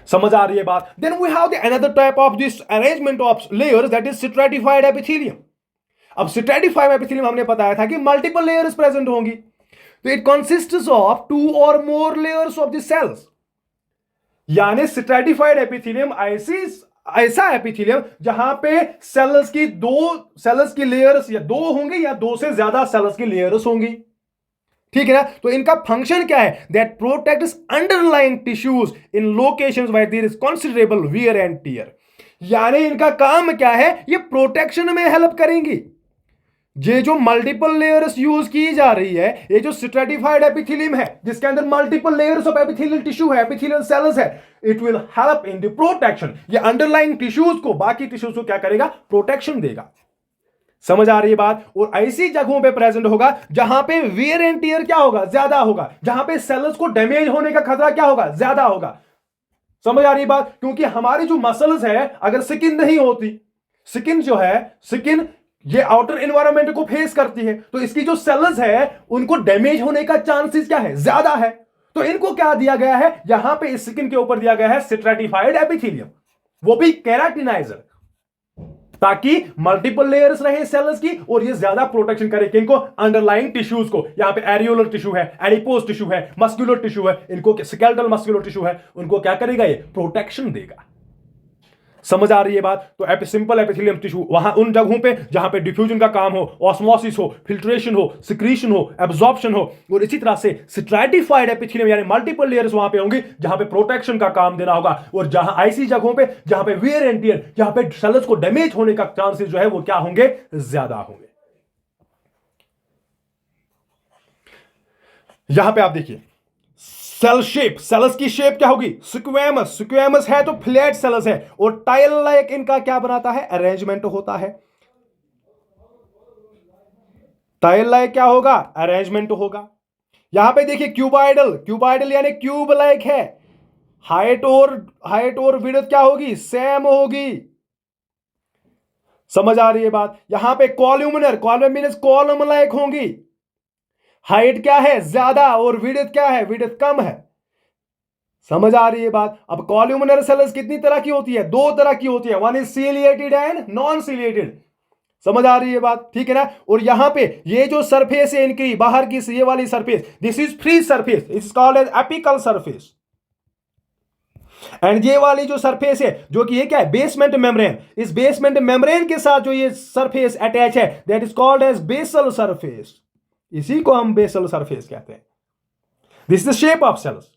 समझ आ रही है बात? Then we have the another type of this arrangement of layers, that is stratified epithelium. अब स्ट्रैटिफाइड एपिथेलियम हमने बताया था कि मल्टीपल लेयर्स प्रेजेंट होंगी, तो इट कंसिस्ट्स ऑफ 2 और more layers of the sales. यानी स्ट्रैटिफाइड एपिथेलियम ऐसा एपिथेलियम जहां पे सेल्स की लेयर्स या 2 होंगे या 2 से ज्यादा सेल्स की लेयर्स होंगी, ठीक है ना। तो इनका फंक्शन क्या है, that protects underlying tissues in locations where there is considerable wear and tear. यानी इनका काम क्या है, ये प्रोटेक्शन में हेल्प करेंगी। ये जो मल्टीपल लेयर्स यूज की जा रही है, ये जो स्ट्रैटिफाइड एपिथेलियम है जिसके अंदर multiple layers of epithelial tissue है, एपिथेलियल सेल्स है, it will help in the protection. ये अंडरलाइंग टिश्यूज को, बाकी टिश्यूज को क्या करेगा, प्रोटेक्शन देगा। समझ आ रही है बात? और ऐसी जगहों पे प्रेजेंट होगा जहां पे वियर एंड टियर क्या होगा, ज्यादा होगा, जहां पे सेल्स को डैमेज होने का खतरा क्या होगा, ज्यादा होगा। समझ आ रही बात? क्योंकि हमारी जो मसल्स है, अगर स्किन नहीं होती, स्किन ये आउटर एनवायरनमेंट को फेस करती है, तो इसकी जो सेल्स है उनको डैमेज होने का चांसेस क्या है, ज्यादा है। तो इनको क्या दिया गया है, यहां पे इस स्किन के ऊपर दिया गया है स्ट्रैटिफाइड एपिथेलियम, वो भी केराटिनाइजर, ताकि मल्टीपल लेयर्स रहे सेल्स की और ये ज्यादा प्रोटेक्शन करे किनको, अंडरलाइंग टिश्यूज को। यहां पे एरियोलर टिश्यू है, एडिपोज टिश्यू है, मस्कुलर टिश्यू है, इनको स्केलेटल मस्कुलर टिश्यू है, उनको क्या करेगा, ये प्रोटेक्शन देगा। समझ आ रही है बात? तो सिंपल एपिथेलियम टिश्यू वहां उन जगहों पे जहां पे डिफ्यूजन का काम हो, ऑस्मोसिस हो, फिल्ट्रेशन हो, सिक्रीशन हो, एब्जॉर्प्शन हो, और इसी तरह से स्ट्रैटिफाइड एपिथेलियम यानी मल्टीपल लेयर्स वहां पे होंगी जहां पे प्रोटेक्शन का काम देना होगा, और जहां ऐसी जगहों पे जहां पे वियर एंड टियर, जहां पे सेल्स को डैमेज होने का चांसेस जो है वो क्या होंगे, ज्यादा होंगे। यहां पे आप देखिए सेल शेप, सेल्स की शेप क्या होगी, स्क्वेमस है तो फ्लैट सेल्स है, और टाइल लाइक इनका क्या बनाता है, अरेंजमेंट होता है। टाइल लाइक क्या होगा, अरेंजमेंट होगा। यहां पे देखिए क्यूबाइडल यानी क्यूब लाइक है, हाइट और विड्थ क्या होगी, सेम होगी। समझ आ रही है बात? यहां पे कॉलम लाइक होंगी, हाइट क्या है, ज्यादा, और विड्थ क्या है, विड्थ कम है। समझ आ रही है बात? अब कॉल्यूमिनर सेल्स कितनी तरह की होती है, 2 तरह की होती है, one is ciliated and non ciliated. समझ आ रही है बात, ठीक है ना। और यहां पे ये जो सरफेस है इनकी बाहर की, ये वाली surface, this is free surface, it's called as apical surface. And ये वाली जो सरफेस है, जो कि ये क्या है, बेसमेंट मेम्ब्रेन, इस बेसमेंट मेम्ब्रेन के साथ जो ये सरफेस अटैच है, that is called as basal surface. इसी को हम बेसल सरफेस कहते हैं। This is the shape of cells.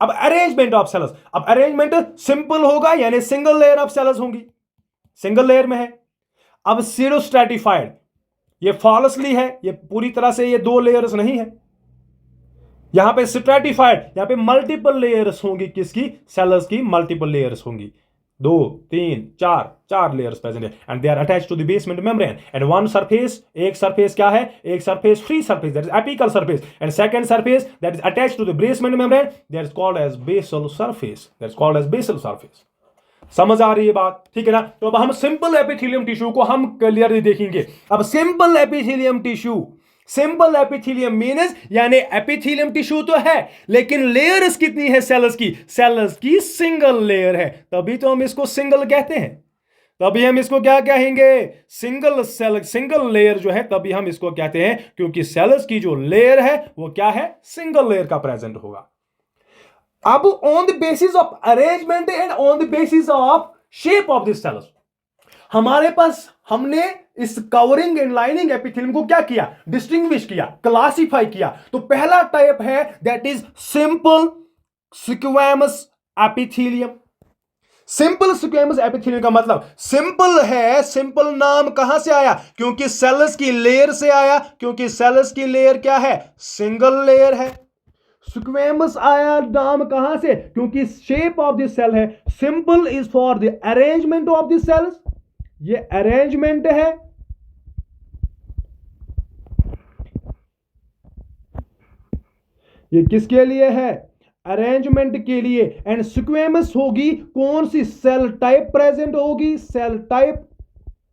अब अरेंजमेंट ऑफ सेल्स, अब अरेंजमेंट सिंपल होगा यानी सिंगल लेयर ऑफ सेल्स होंगी, सिंगल लेयर में है। अब सीरो स्ट्रैटिफाइड, ये फॉल्सली है, ये पूरी तरह से ये 2 लेयर्स नहीं है। यहां पे स्ट्रैटिफाइड, यहां पे मल्टीपल लेयर्स होंगी, किसकी, सेल्स की मल्टीपल लेयर्स होंगी, 2 3 4 लेयर्स प्रेजेंट है, and they are attached to the basement membrane. And one surface, एक सरफेस क्या है, एक surface free surface, that is apical surface, and second surface that is attached to the basement membrane, that is called as basal surface, that is called as basal surface. समझ आ रही है बात, ठीक है ना। तो अब हम सिंपल एपिथेलियम टिश्यू को हम क्लियरली देखेंगे। अब सिंपल एपिथेलियम मीन्स यानी एपिथेलियम टिश्यू तो है, लेकिन लेयर्स कितनी है सेल्स की सिंगल लेयर है, तभी तो हम इसको सिंगल कहते हैं। तभी हम इसको क्या कहेंगे, सिंगल लेयर जो है, तभी हम इसको कहते हैं, क्योंकि सेल्स की जो लेयर है वो क्या है, सिंगल लेयर का प्रेजेंट होगा। अब on the basis of arrangement and on the basis of shape of this cells, हमारे पास हमने इस कवरिंग एंड लाइनिंग एपिथेलियम को क्या किया, डिस्टिंग्विश किया, क्लासिफाई किया। तो पहला टाइप है that is simple squamous epithelium. Simple squamous epithelium का मतलब सिंपल है, सिंपल नाम कहां से आया, क्योंकि सेल्स की लेयर से आया, क्योंकि सेल्स की लेयर क्या है, सिंगल लेयर है। स्क्वेमस आया नाम कहां से, क्योंकि शेप ऑफ दिस सेल है। Simple is for the arrangement of this cells, ये अरेंजमेंट है, ये किसके लिए है, अरेंजमेंट के लिए। एंड स्क्वेमस होगी कौन सी, सेल टाइप प्रेजेंट होगी, सेल टाइप,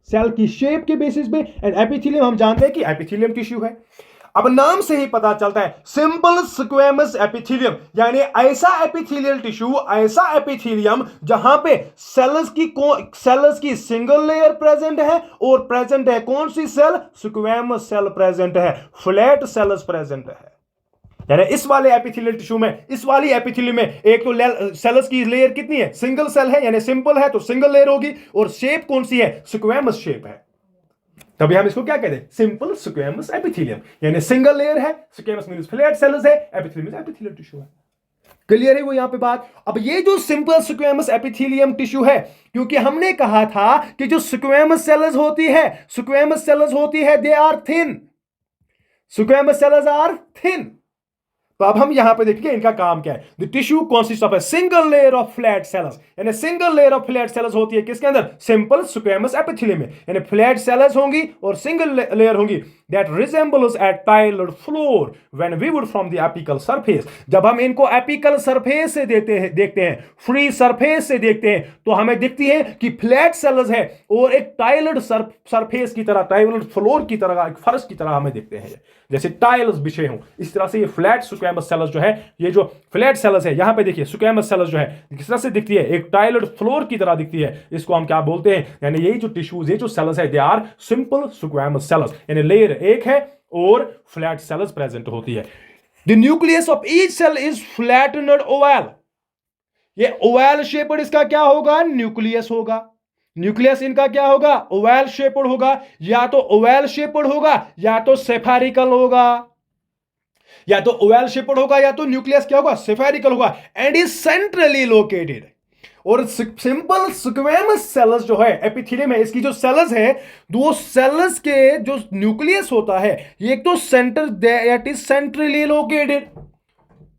सेल की शेप के बेसिस पे। एंड एपिथेलियम हम जानते हैं कि एपिथेलियम टिश्यू है। अब नाम से ही पता चलता है सिंपल स्क्वेमस एपिथेलियम, यानी ऐसा एपिथेलियल टिश्यू, ऐसा एपिथेलियम जहां पे सेल्स की सिंगल लेयर प्रेजेंट है, और प्रेजेंट है कौन सी सेल, स्क्वेमस सेल प्रेजेंट है, फ्लैट सेल्स प्रेजेंट है। यानी इस वाले एपिथेलियल टिश्यू में, इस वाली एपिथेलियम में एक तो सेल्स की लेयर कितनी है, सिंगल सेल है, यानी सिंपल है तो सिंगल लेयर होगी, और शेप कौन सी है, स्क्वेमस शेप है। तभी हम इसको क्या कहते हैं, सिंपल स्क्वेमस एपिथेलियम, यानी सिंगल लेयर है, स्क्वेमस मींस फ्लैट सेल्स है, एपिथेलियम मींस एपिथेलियल टिश्यू है। क्लियर है वो यहां पे बात। अब ये जो सिंपल स्क्वेमस एपिथेलियम टिश्यू है, क्योंकि हमने कहा था कि जो स्क्वेमस सेल्स होती है, स्क्वेमस सेल्स होती है, they are thin, squamous cells are thin. तो अब हम यहां पे देखिए इनका काम क्या है। The tissue consist of a single layer of flat cells, यानी single layer of flat cells होती है किसके अंदर, सिंपल स्क्वेमस एपिथेलियम में, यानी फ्लैट सेल्स होंगी और सिंगल लेयर होंगी, that resembles A tiled floor when viewed from the apical surface. जब हम इनको एपिकल सरफेस से देखते हैं, फ्री सरफेस से देखते हैं, तो हमें दिखती है कि फ्लैट सेल्स है और एक टाइल्ड सरफेस की तरह, टाइल्ड फ्लोर की तरह, एक फर्श की तरह हमें दिखते हैं, जैसे टाइल्स बिछे हों। इस तरह से ये फ्लैट स्क्वेमस सेल्स जो है, ये जो फ्लैट सेल्स है, यहां पे देखिए स्क्वेमस सेल्स जो है किस तरह से दिखती है, एक टाइल्ड फ्लोर की तरह दिखती है। इसको हम क्या बोलते हैं, यानी यही जो टिश्यूज, ये जो सेल्स है, they are simple squamous cells, यानी लेयर एक है और फ्लैट सेल्स प्रेजेंट होती है। The nucleus of each cell is flattened oval, ये ओवल शेप्ड इसका क्या होगा, न्यूक्लियस होगा। न्यूक्लियस इनका क्या होगा, ओवल शेप्ड होगा, या तो ओवल शेप्ड होगा या तो सेफेरिकल होगा, या तो ओवल शेप्ड होगा या तो न्यूक्लियस क्या होगा, सेफेरिकल होगा। And is centrally located. और सिंपल स्क्वेमस सेल्स जो है, एपिथेलियम है, इसकी जो सेल्स है, दो सेल्स के जो न्यूक्लियस होता है, ये एक तो centre, that is centrally located,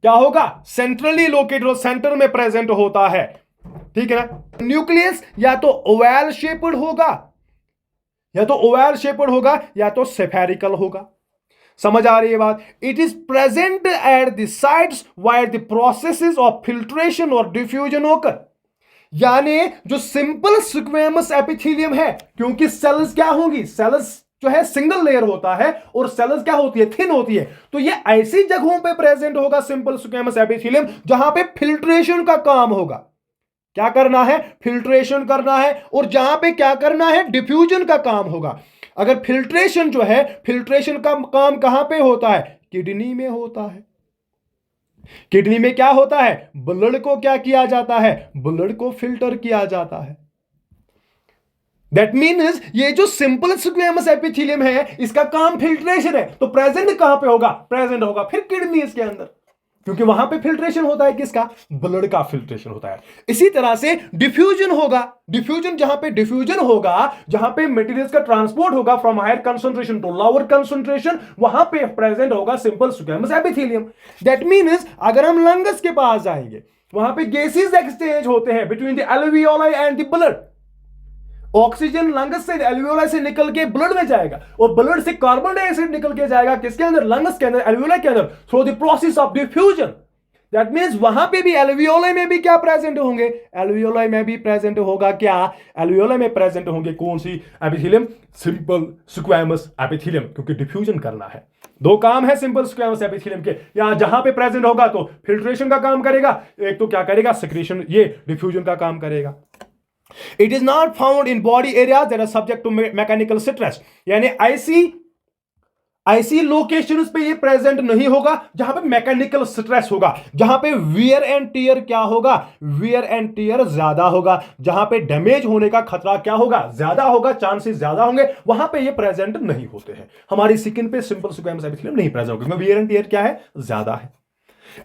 क्या होगा, सेंट्रली लोकेटेड, और सेंटर में प्रेजेंट होता है, ठीक है ना। न्यूक्लियस या तो ओवल शेप्ड होगा, या तो ओवल शेप्ड होगा या तो सेफेरिकल होगा। समझ आ रही है बात। It is present at the sides wire the processes of filtration और डिफ्यूजन होकर, यानी जो सिंपल स्क्वेमस एपिथेलियम है, क्योंकि सेल्स क्या होंगी, सेल्स जो है सिंगल लेयर होता है और सेल्स क्या होती है, थिन होती है, तो ये ऐसी जगहों पे प्रेजेंट होगा सिंपल स्क्वेमस एपिथेलियम जहां पे फिल्ट्रेशन का काम होगा। क्या करना है, फिल्ट्रेशन करना है, और जहां पे क्या करना है, डिफ्यूजन का काम होगा। अगर फिल्ट्रेशन जो है, फिल्ट्रेशन का काम कहां पे होता है, किडनी में होता है। किडनी में क्या होता है, ब्लड को क्या किया जाता है, ब्लड को फिल्टर किया जाता है। दैट मीन्स ये जो सिंपल स्क्वेमस एपिथेलियम है, इसका काम फिल्ट्रेशन है, तो प्रेजेंट कहां पे होगा, प्रेजेंट होगा फिर किडनी इसके अंदर, क्योंकि वहां पे फिल्ट्रेशन होता है किसका, ब्लड का फिल्ट्रेशन होता है। इसी तरह से डिफ्यूजन होगा, डिफ्यूजन जहां पे डिफ्यूजन होगा, जहां पे मटेरियल्स का ट्रांसपोर्ट होगा from higher concentration to lower concentration, वहां पे प्रेजेंट होगा simple squamous epithelium. That means अगर हम लंग्स के पास जाएंगे, वहां पे गैसेस एक्सचेंज होते हैं between the alveoli and the blood. Oxygen lungs से, एल्वियोलाई से निकल के ब्लड में जाएगा, और ब्लड से कार्बन डाइऑक्साइड निकल के जाएगा किसके अंदर, लंग्स के अंदर, एल्वियोलाई के अंदर, through the process of diffusion. That means वहां पे भी एल्वियोलाई में भी क्या प्रेजेंट होंगे, एल्वियोलाई में भी प्रेजेंट होगा क्या, एल्वियोलाई में प्रेजेंट होंगे कौन सी एपिथेलियम, सिंपल स्क्वेमस एपिथेलियम, क्योंकि डिफ्यूजन करना है। दो काम है सिंपल स्क्वेमस एपिथेलियम के, यहां जहां पे प्रेजेंट होगा तो फिल्ट्रेशन का काम करेगा, एक तो क्या करेगा, सेक्रेशन, ये डिफ्यूजन का काम करेगा। It is not found in body areas that are subject to mechanical stress, यानी ऐसी लोकेशंस पे ये प्रेजेंट नहीं होगा जहां पे मैकेनिकल स्ट्रेस होगा, जहां पे वियर एंड टीयर क्या होगा, वियर एंड टीयर ज्यादा होगा, जहां पे डैमेज होने का खतरा क्या होगा, ज्यादा होगा, चांसेस ज्यादा होंगे, वहां पे ये प्रेजेंट नहीं होते हैं। हमारी स्किन पे सिंपल स्क्वेमस एपिथेलियम नहीं प्रेजेंट होगा, क्योंकि वियर एंड टीयर क्या है, ज्यादा है।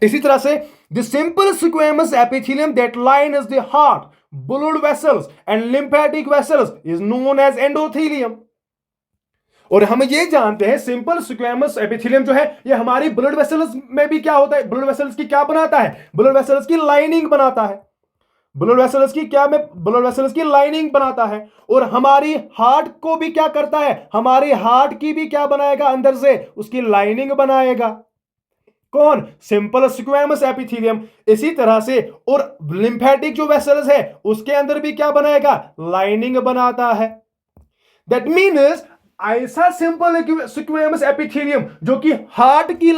इसी तरह से the simple squamous epithelium that line is the heart, blood vessels and lymphatic vessels is known as endothelium। और हम ये जानते हैं सिंपल स्क्वेमस एपिथेलियम जो है, ये हमारी ब्लड वेसल्स में भी क्या होता है, ब्लड वेसल्स की क्या बनाता है, ब्लड वेसल्स की लाइनिंग बनाता है, ब्लड वेसल्स की क्या में, ब्लड वेसल्स की लाइनिंग बनाता है। और हमारी हार्ट को भी क्या करता है, हमारी हार्ट की भी क्या बनाएगा, अंदर से उसकी लाइनिंग बनाएगा। कौन? Simple squamous epithelium. इसी तरह से और लिम्फेटिक जो वेसल्स है उसके अंदर भी क्या बनाएगा? लाइनिंग बनाता है। दैट मीन्स ऐसा सिंपल स्क्वैमस एपिथेलियम जो कि हार्ट की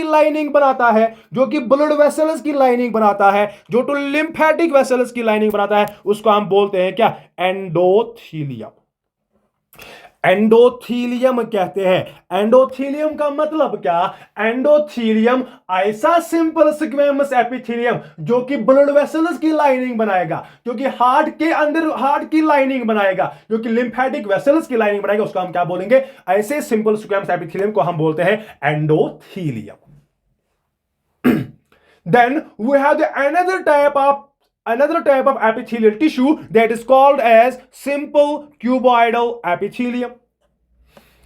लाइनिंग बनाता है, जो कि ब्लड वेसल्स की लाइनिंग बनाता है, जो टू लिम्फेटिक वेसल्स की लाइनिंग बनाता है, उसको हम बोलते हैं क्या? एंडोथीलियम। एंडोथीलियम कहते हैं। एंडोथीलियम का मतलब क्या? एंडोथीलियम ऐसा सिंपल स्क्वैमस एपिथेलियम जो कि ब्लड वेसल्स की लाइनिंग बनाएगा, जो कि हार्ट के अंदर हार्ट की लाइनिंग बनाएगा, जो कि लिम्फेटिक वेसल्स की लाइनिंग बनाएगा, उसको हम क्या बोलेंगे? ऐसे सिंपल स्क्वैमस एपिथेलियम को हम बोलते हैं endothelium. Then we have another type of epithelial tissue that is called as simple cuboidal epithelium.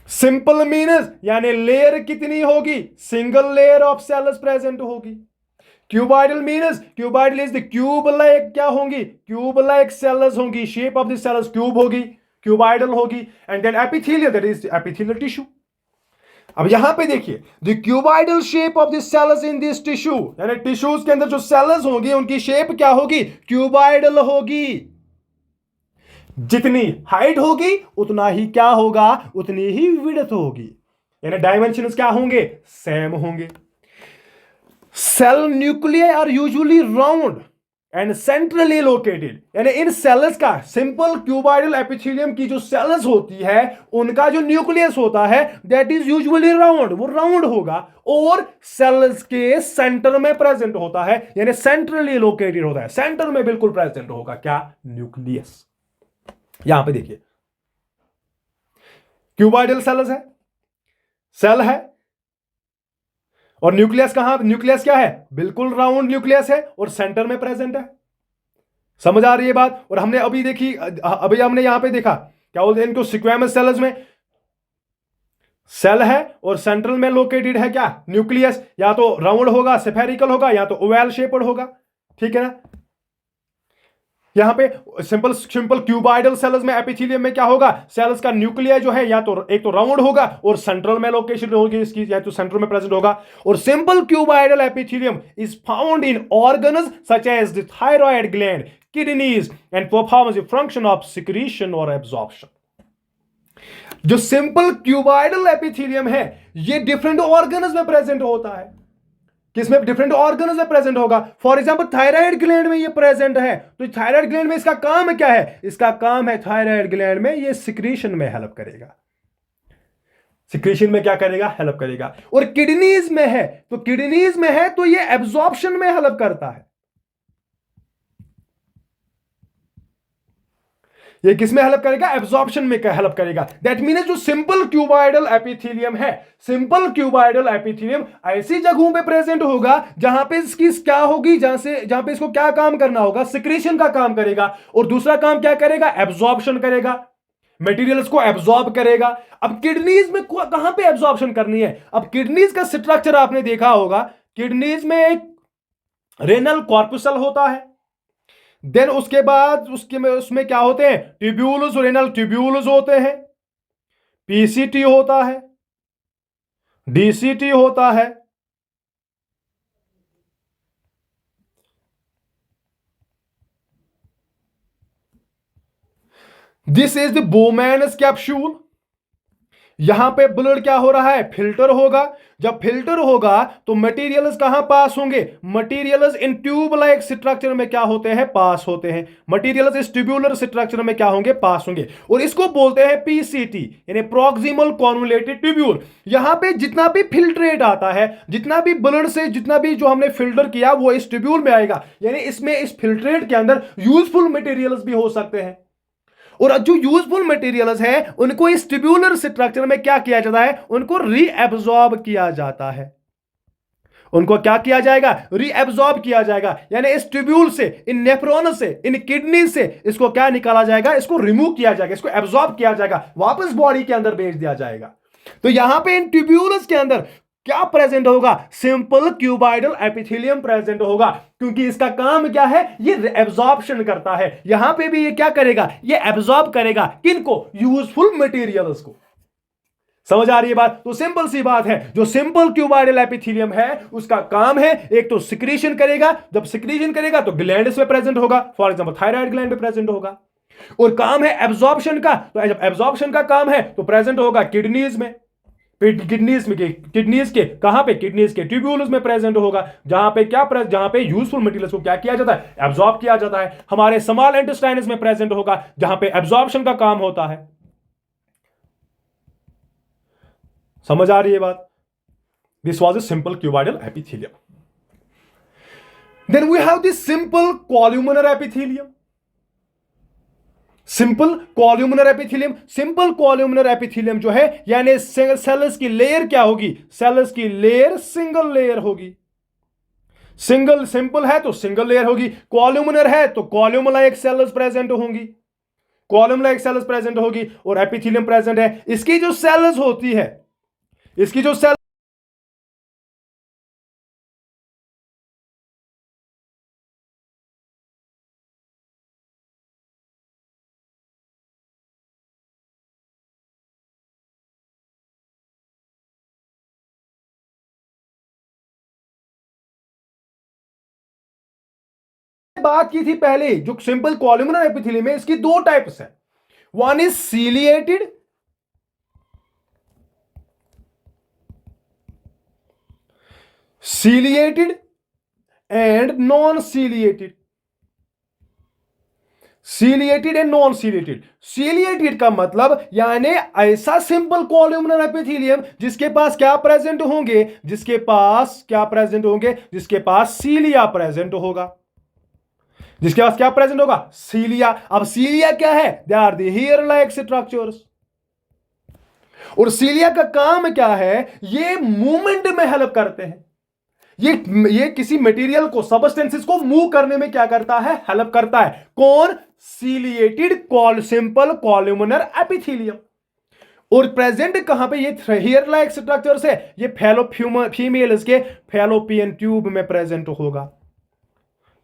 Simple means यानी लेयर कितनी होगी? Single layer of cells present होगी। Cuboidal means cuboidal is the cube like क्या होंगी? Cube like cells होंगी, shape of the cells cube होगी, cuboidal होगी। And then epithelial, that is epithelial tissue. अब यहां पे देखिए, the cuboidal shape of the cells in this tissue, यानी टिश्यूज के अंदर जो सेल्स होंगी उनकी शेप क्या होगी? क्यूबॉइडल होगी। जितनी हाइट होगी उतना ही क्या होगा? उतनी ही विड्थ होगी, यानी डायमेंशंस क्या होंगे? सेम होंगे। Cell nuclei are usually round and centrally located, यानी इन सेल्स का, सिंपल क्यूबॉइडल एपिथेलियम की जो सेल्स होती है उनका जो न्यूक्लियस होता है दैट इज यूजुअली राउंड, वो राउंड होगा और सेल्स के सेंटर में प्रेजेंट होता है, यानी सेंट्रली लोकेटेड होता है, सेंटर में बिल्कुल प्रेजेंट होगा क्या? न्यूक्लियस। यहां पे देखिए, क्यूबॉइडल सेल्स है, सेल है, और न्यूक्लियस कहां? न्यूक्लियस क्या है? बिल्कुल राउंड न्यूक्लियस है और सेंटर में प्रेजेंट है। समझ आ रही है बात? और हमने अभी देखी, अभी हमने यहां पे देखा क्या बोलते हैं इनको? स्क्वैमस सेल्स में सेल है और सेंट्रल में लोकेटेड है क्या? न्यूक्लियस। या तो राउंड होगा, स्फेरिकल होगा, या तो ओवल शेप्ड होगा, ठीक है ना? यहां पे सिंपल क्यूबॉइडल सेल्स में, एपिथेलियम में क्या होगा? सेल्स का न्यूक्लिया जो है या तो एक तो राउंड होगा और सेंट्रल में लोकेशन होगी इसकी, या तो सेंट्रल में प्रेजेंट होगा। और simple cuboidal epithelium is found in organs such as the thyroid gland, kidneys and performs the function of secretion और एब्जॉर्प्शन। जो सिंपल क्यूबॉइडल एपिथेलियम है ये डिफरेंट ऑर्गन्स में प्रेजेंट होता है। किसमें? डिफरेंट ऑर्गन्स में प्रेजेंट होगा। फॉर एग्जांपल थायराइड ग्लैंड में ये प्रेजेंट है, तो थायराइड ग्लैंड में इसका काम क्या है? इसका काम है थायराइड ग्लैंड में ये सिक्रीशन में हेल्प करेगा। सिक्रीशन में क्या करेगा? हेल्प करेगा। और किडनीज में है, तो किडनीज में है तो ये एब्जॉर्प्शन में हेल्प करता है। ये किसमें हेल्प करेगा? एब्जॉर्प्शन में हेल्प करेगा। दैट मीन्स जो सिंपल क्यूबॉइडल एपिथेलियम है, सिंपल क्यूबॉइडल एपिथेलियम ऐसी जगहों पे प्रेजेंट होगा जहां पे इसकी क्या होगी? जहां पे इसको क्या काम करना होगा? सिक्रीशन का काम करेगा। और दूसरा काम क्या करेगा? एब्जॉर्प्शन करेगा, मटेरियल्स को एब्जॉर्ब करेगा। अब किडनीज में कहां पे एब्जॉर्प्शन करनी है? अब किडनीज का स्ट्रक्चर आपने देखा होगा, किडनीज में एक रेनल कॉर्पुसल होता है, देन उसके बाद उसमें क्या होते हैं? ट्यूब्यूल्स, रेनल ट्यूब्यूल्स होते हैं, पीसीटी होता है, डीसीटी होता है, दिस इज द बोमैनस कैप्सूल। यहां पे ब्लड क्या हो रहा है? फिल्टर होगा। जब फिल्टर होगा तो मटेरियल्स कहां पास होंगे? Materials in tube like structure में क्या होते हैं? पास होते हैं। मटेरियल्स इस ट्यूबुलर स्ट्रक्चर में क्या होंगे? पास होंगे। और इसको बोलते हैं पीसीटी, यानी प्रॉक्सिमल कॉन्वोल्यूटेड ट्यूब्यूल। यहां पे जितना भी फिल्ट्रेट आता है, जितना भी ब्लड से जितना भी जो हमने फिल्टर किया वो इस ट्यूब्यूल में आएगा, यानी इसमें इस फिल्ट्रेट के अंदर यूजफुल मटेरियल्स भी हो सकते हैं। और जो यूजफुल मटेरियल्स है उनको इस ट्यूबुलर स्ट्रक्चर में क्या किया जाता है? उनको रीएब्सॉर्ब किया जाता है। उनको क्या किया जाएगा? रीएब्सॉर्ब किया जाएगा, यानी इस ट्यूब्यूल से, इन नेफ्रॉन से, इन किडनी से इसको क्या निकाला जाएगा? इसको रिमूव किया जाएगा, इसको एब्सॉर्ब किया जाएगा, वापस बॉडी के अंदर भेज दिया जाएगा। तो यहां पे इन ट्यूब्यूल्स के अंदर क्या प्रेजेंट होगा? सिंपल क्यूबॉइडल एपिथेलियम प्रेजेंट होगा, क्योंकि इसका काम क्या है? ये एब्जॉर्प्शन करता है। यहां पे भी ये क्या करेगा? ये एब्जॉर्ब करेगा। किनको? यूजफुल मटेरियल्स को। समझ आ रही है बात? तो सिंपल सी बात है, जो सिंपल क्यूबॉइडल एपिथेलियम है उसका काम है एक तो सिक्रीशन करेगा, जब सिक्रीशन करेगा तो ग्लैंड्स में प्रेजेंट होगा, फॉर एग्जांपल थायराइड ग्लैंड में प्रेजेंट होगा। और काम है एब्जॉर्प्शन का, तो जब एब्जॉर्प्शन का काम है तो प्रेजेंट होगा किडनीज में। किडनीज के कहां पे? किडनीज के ट्यूब्यूल्स में प्रेजेंट होगा, जहां पे यूजफुल मटेरियल्स को क्या किया जाता है? एब्जॉर्ब किया जाता है। हमारे स्मॉल इंटेस्टाइन्स में प्रेजेंट होगा, जहां पे एब्जॉर्प्शन का काम होता है। समझ आ रही है बात? This was a simple cuboidal epithelium. Then we have this simple columnar epithelium. Simple columnar epithelium, simple columnar epithelium जो है यानी सेल्स की लेयर क्या होगी? सेल्स की लेयर सिंगल लेयर होगी। सिंगल सिंपल है तो सिंगल लेयर होगी, कॉल्यूमिनर है तो कॉलम लाइक सेल्स प्रेजेंट होंगी, कॉलम लाइक सेल्स प्रेजेंट होगी और एपिथेलियम प्रेजेंट है। इसकी जो सेल्स होती है, इसकी जो सेल बात की थी पहले, जो सिंपल कॉल्यूमिनर एपिथेलियम है इसकी दो टाइप्स है। One is ciliated, ciliated and non ciliated. Ciliated and non ciliated. Ciliated का मतलब यानी ऐसा सिंपल कॉल्यूमिनर एपिथेलियम जिसके पास क्या प्रेजेंट होंगे? जिसके पास क्या प्रेजेंट होंगे? जिसके पास सीलिया प्रेजेंट होगा। जिसके पास क्या प्रेजेंट होगा? सीलिया। अब सीलिया क्या है? They are the hair like structures. और सीलिया का काम क्या है? ये मूवमेंट में हेल्प करते हैं। ये किसी मटेरियल को, सबस्टेंसेस को मूव करने में क्या करता है? हेल्प करता है। कौन? Ciliated simple columnar epithelium. और प्रेजेंट कहां पे? ये हेयर लाइक स्ट्रक्चर्स है, ये फीमेल्स के फैलोपियन ट्यूब में प्रेजेंट होगा,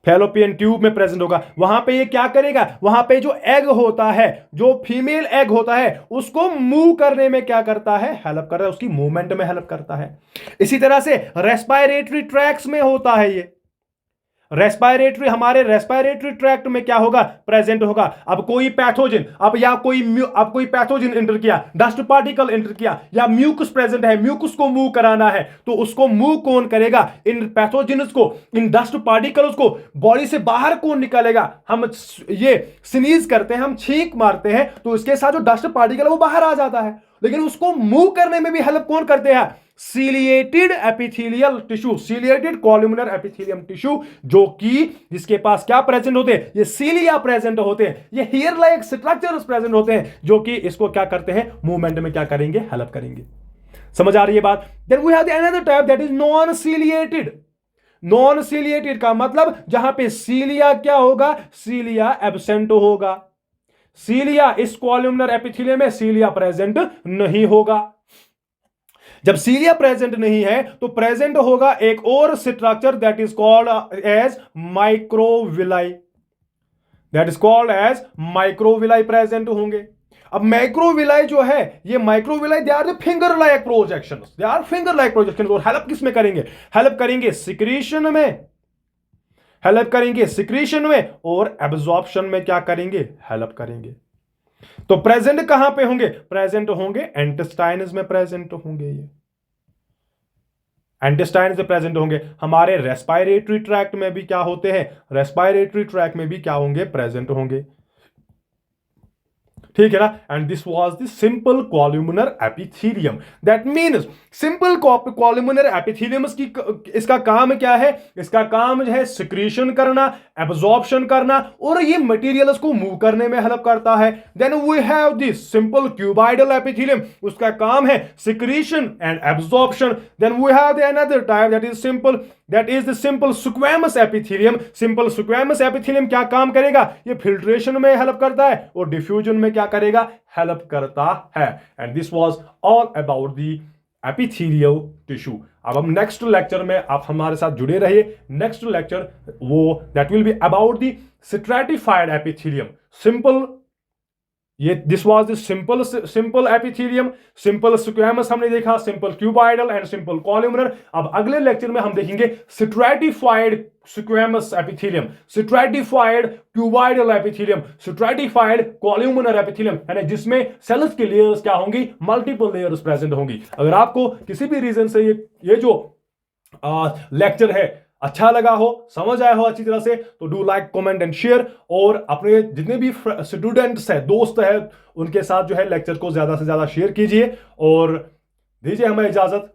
फैलोपियन ट्यूब में प्रेजेंट होगा। वहां पे ये क्या करेगा? वहां पे जो एग होता है, जो फीमेल एग होता है, उसको मूव करने में क्या करता है? हेल्प करता है, उसकी मूवमेंट में हेल्प करता है। इसी तरह से रेस्पायरेटरी ट्रैक्ट्स में होता है ये। हमारे रेस्पायरेटरी ट्रैक्ट में क्या होगा? प्रेजेंट होगा। अब कोई पैथोजन, अब कोई पैथोजन एंटर किया, डस्ट पार्टिकल एंटर किया, या म्यूकस प्रेजेंट है, म्यूकस को मूव कराना है, तो उसको मूव कौन करेगा? इन पैथोजन्स को, इन डस्ट पार्टिकल्स को बॉडी से बाहर कौन निकालेगा? हम ये स्नीज करते हैं, हम छींक मारते हैं, तो इसके साथ जो डस्ट पार्टिकल है वो बाहर आ जाता है, लेकिन उसको मूव करने में भी हेल्प कौन करते हैं? Ciliated epithelial tissue, ciliated columnar epithelium tissue, जो कि जिसके पास क्या प्रेजेंट होते हैं? ये सीलिया प्रेजेंट होते हैं, ये हेयर लाइक स्ट्रक्चर्स प्रेजेंट होते हैं, जो कि इसको क्या करते हैं? मूवमेंट में क्या करेंगे? हेल्प करेंगे। समझ आ रही है बात? Then we have another type that is non ciliated. Non ciliated का मतलब जहां पे सीलिया क्या होगा? सीलिया एब्सेंट होगा। सीलिया इस कॉल्यूमिनर एपिथेलियम में सीलिया प्रेजेंट नहीं होगा। जब सीलिया प्रेजेंट नहीं है तो प्रेजेंट होगा एक और structure that is called as microvilli, that is called as microvilli present होंगे। अब माइक्रोविलाई जो है, ये microvilli they are the finger like projections, they are finger like projections. और हेल्प किस में करेंगे? हेल्प करेंगे सिक्रीशन में, हेल्प करेंगे सिक्रीशन में, और एब्जॉर्प्शन में क्या करेंगे? हेल्प करेंगे। तो प्रेजेंट कहां पे होंगे? प्रेजेंट होंगे इंटेस्टाइन्स में, प्रेजेंट होंगे, ये इंटेस्टाइन्स में प्रेजेंट होंगे। हमारे रेस्पायरेटरी ट्रैक्ट में भी क्या होते हैं? रेस्पायरेटरी ट्रैक्ट में भी क्या होंगे? प्रेजेंट होंगे। ठीक है ना? And this was the simple columnar epithelium. That means simple columnar epithelium की इसका काम क्या है? इसका काम जो है सिक्रीशन करना, एब्जॉर्प्शन करना, और ये मटेरियल्स को मूव करने में हेल्प करता है। Then we have this simple cuboidal epithelium, उसका काम है secretion and absorption. Then we have the another type that is simple, that is the simple squamous epithelium. Simple squamous epithelium क्या काम करेगा? ये फिल्ट्रेशन में हेल्प करता है और डिफ्यूजन में क्या करेगा? हेल्प करता है। And this was all about the epithelial tissue. अब हम नेक्स्ट लेक्चर में आप हमारे साथ जुड़े रहिए। नेक्स्ट लेक्चर वो that will be about the stratified epithelium. Simple ये this was the simple epithelium, simple squamous हमने देखा, simple cuboidal and simple columnar. अब अगले लेक्चर में हम देखेंगे stratified squamous epithelium, stratified cuboidal epithelium, stratified columnar epithelium, यानी जिसमें सेल्स की लेयर्स क्या होंगी, मल्टीपल लेयर्स प्रेजेंट होंगी। अगर आपको किसी भी रीजन से ये जो लेक्चर है अच्छा लगा हो, समझ आया हो अच्छी तरह से, तो do like comment and share, और अपने जितने भी स्टूडेंट्स हैं, दोस्त हैं, उनके साथ जो है लेक्चर को ज्यादा से ज्यादा शेयर कीजिए और दीजिए हमें इजाजत।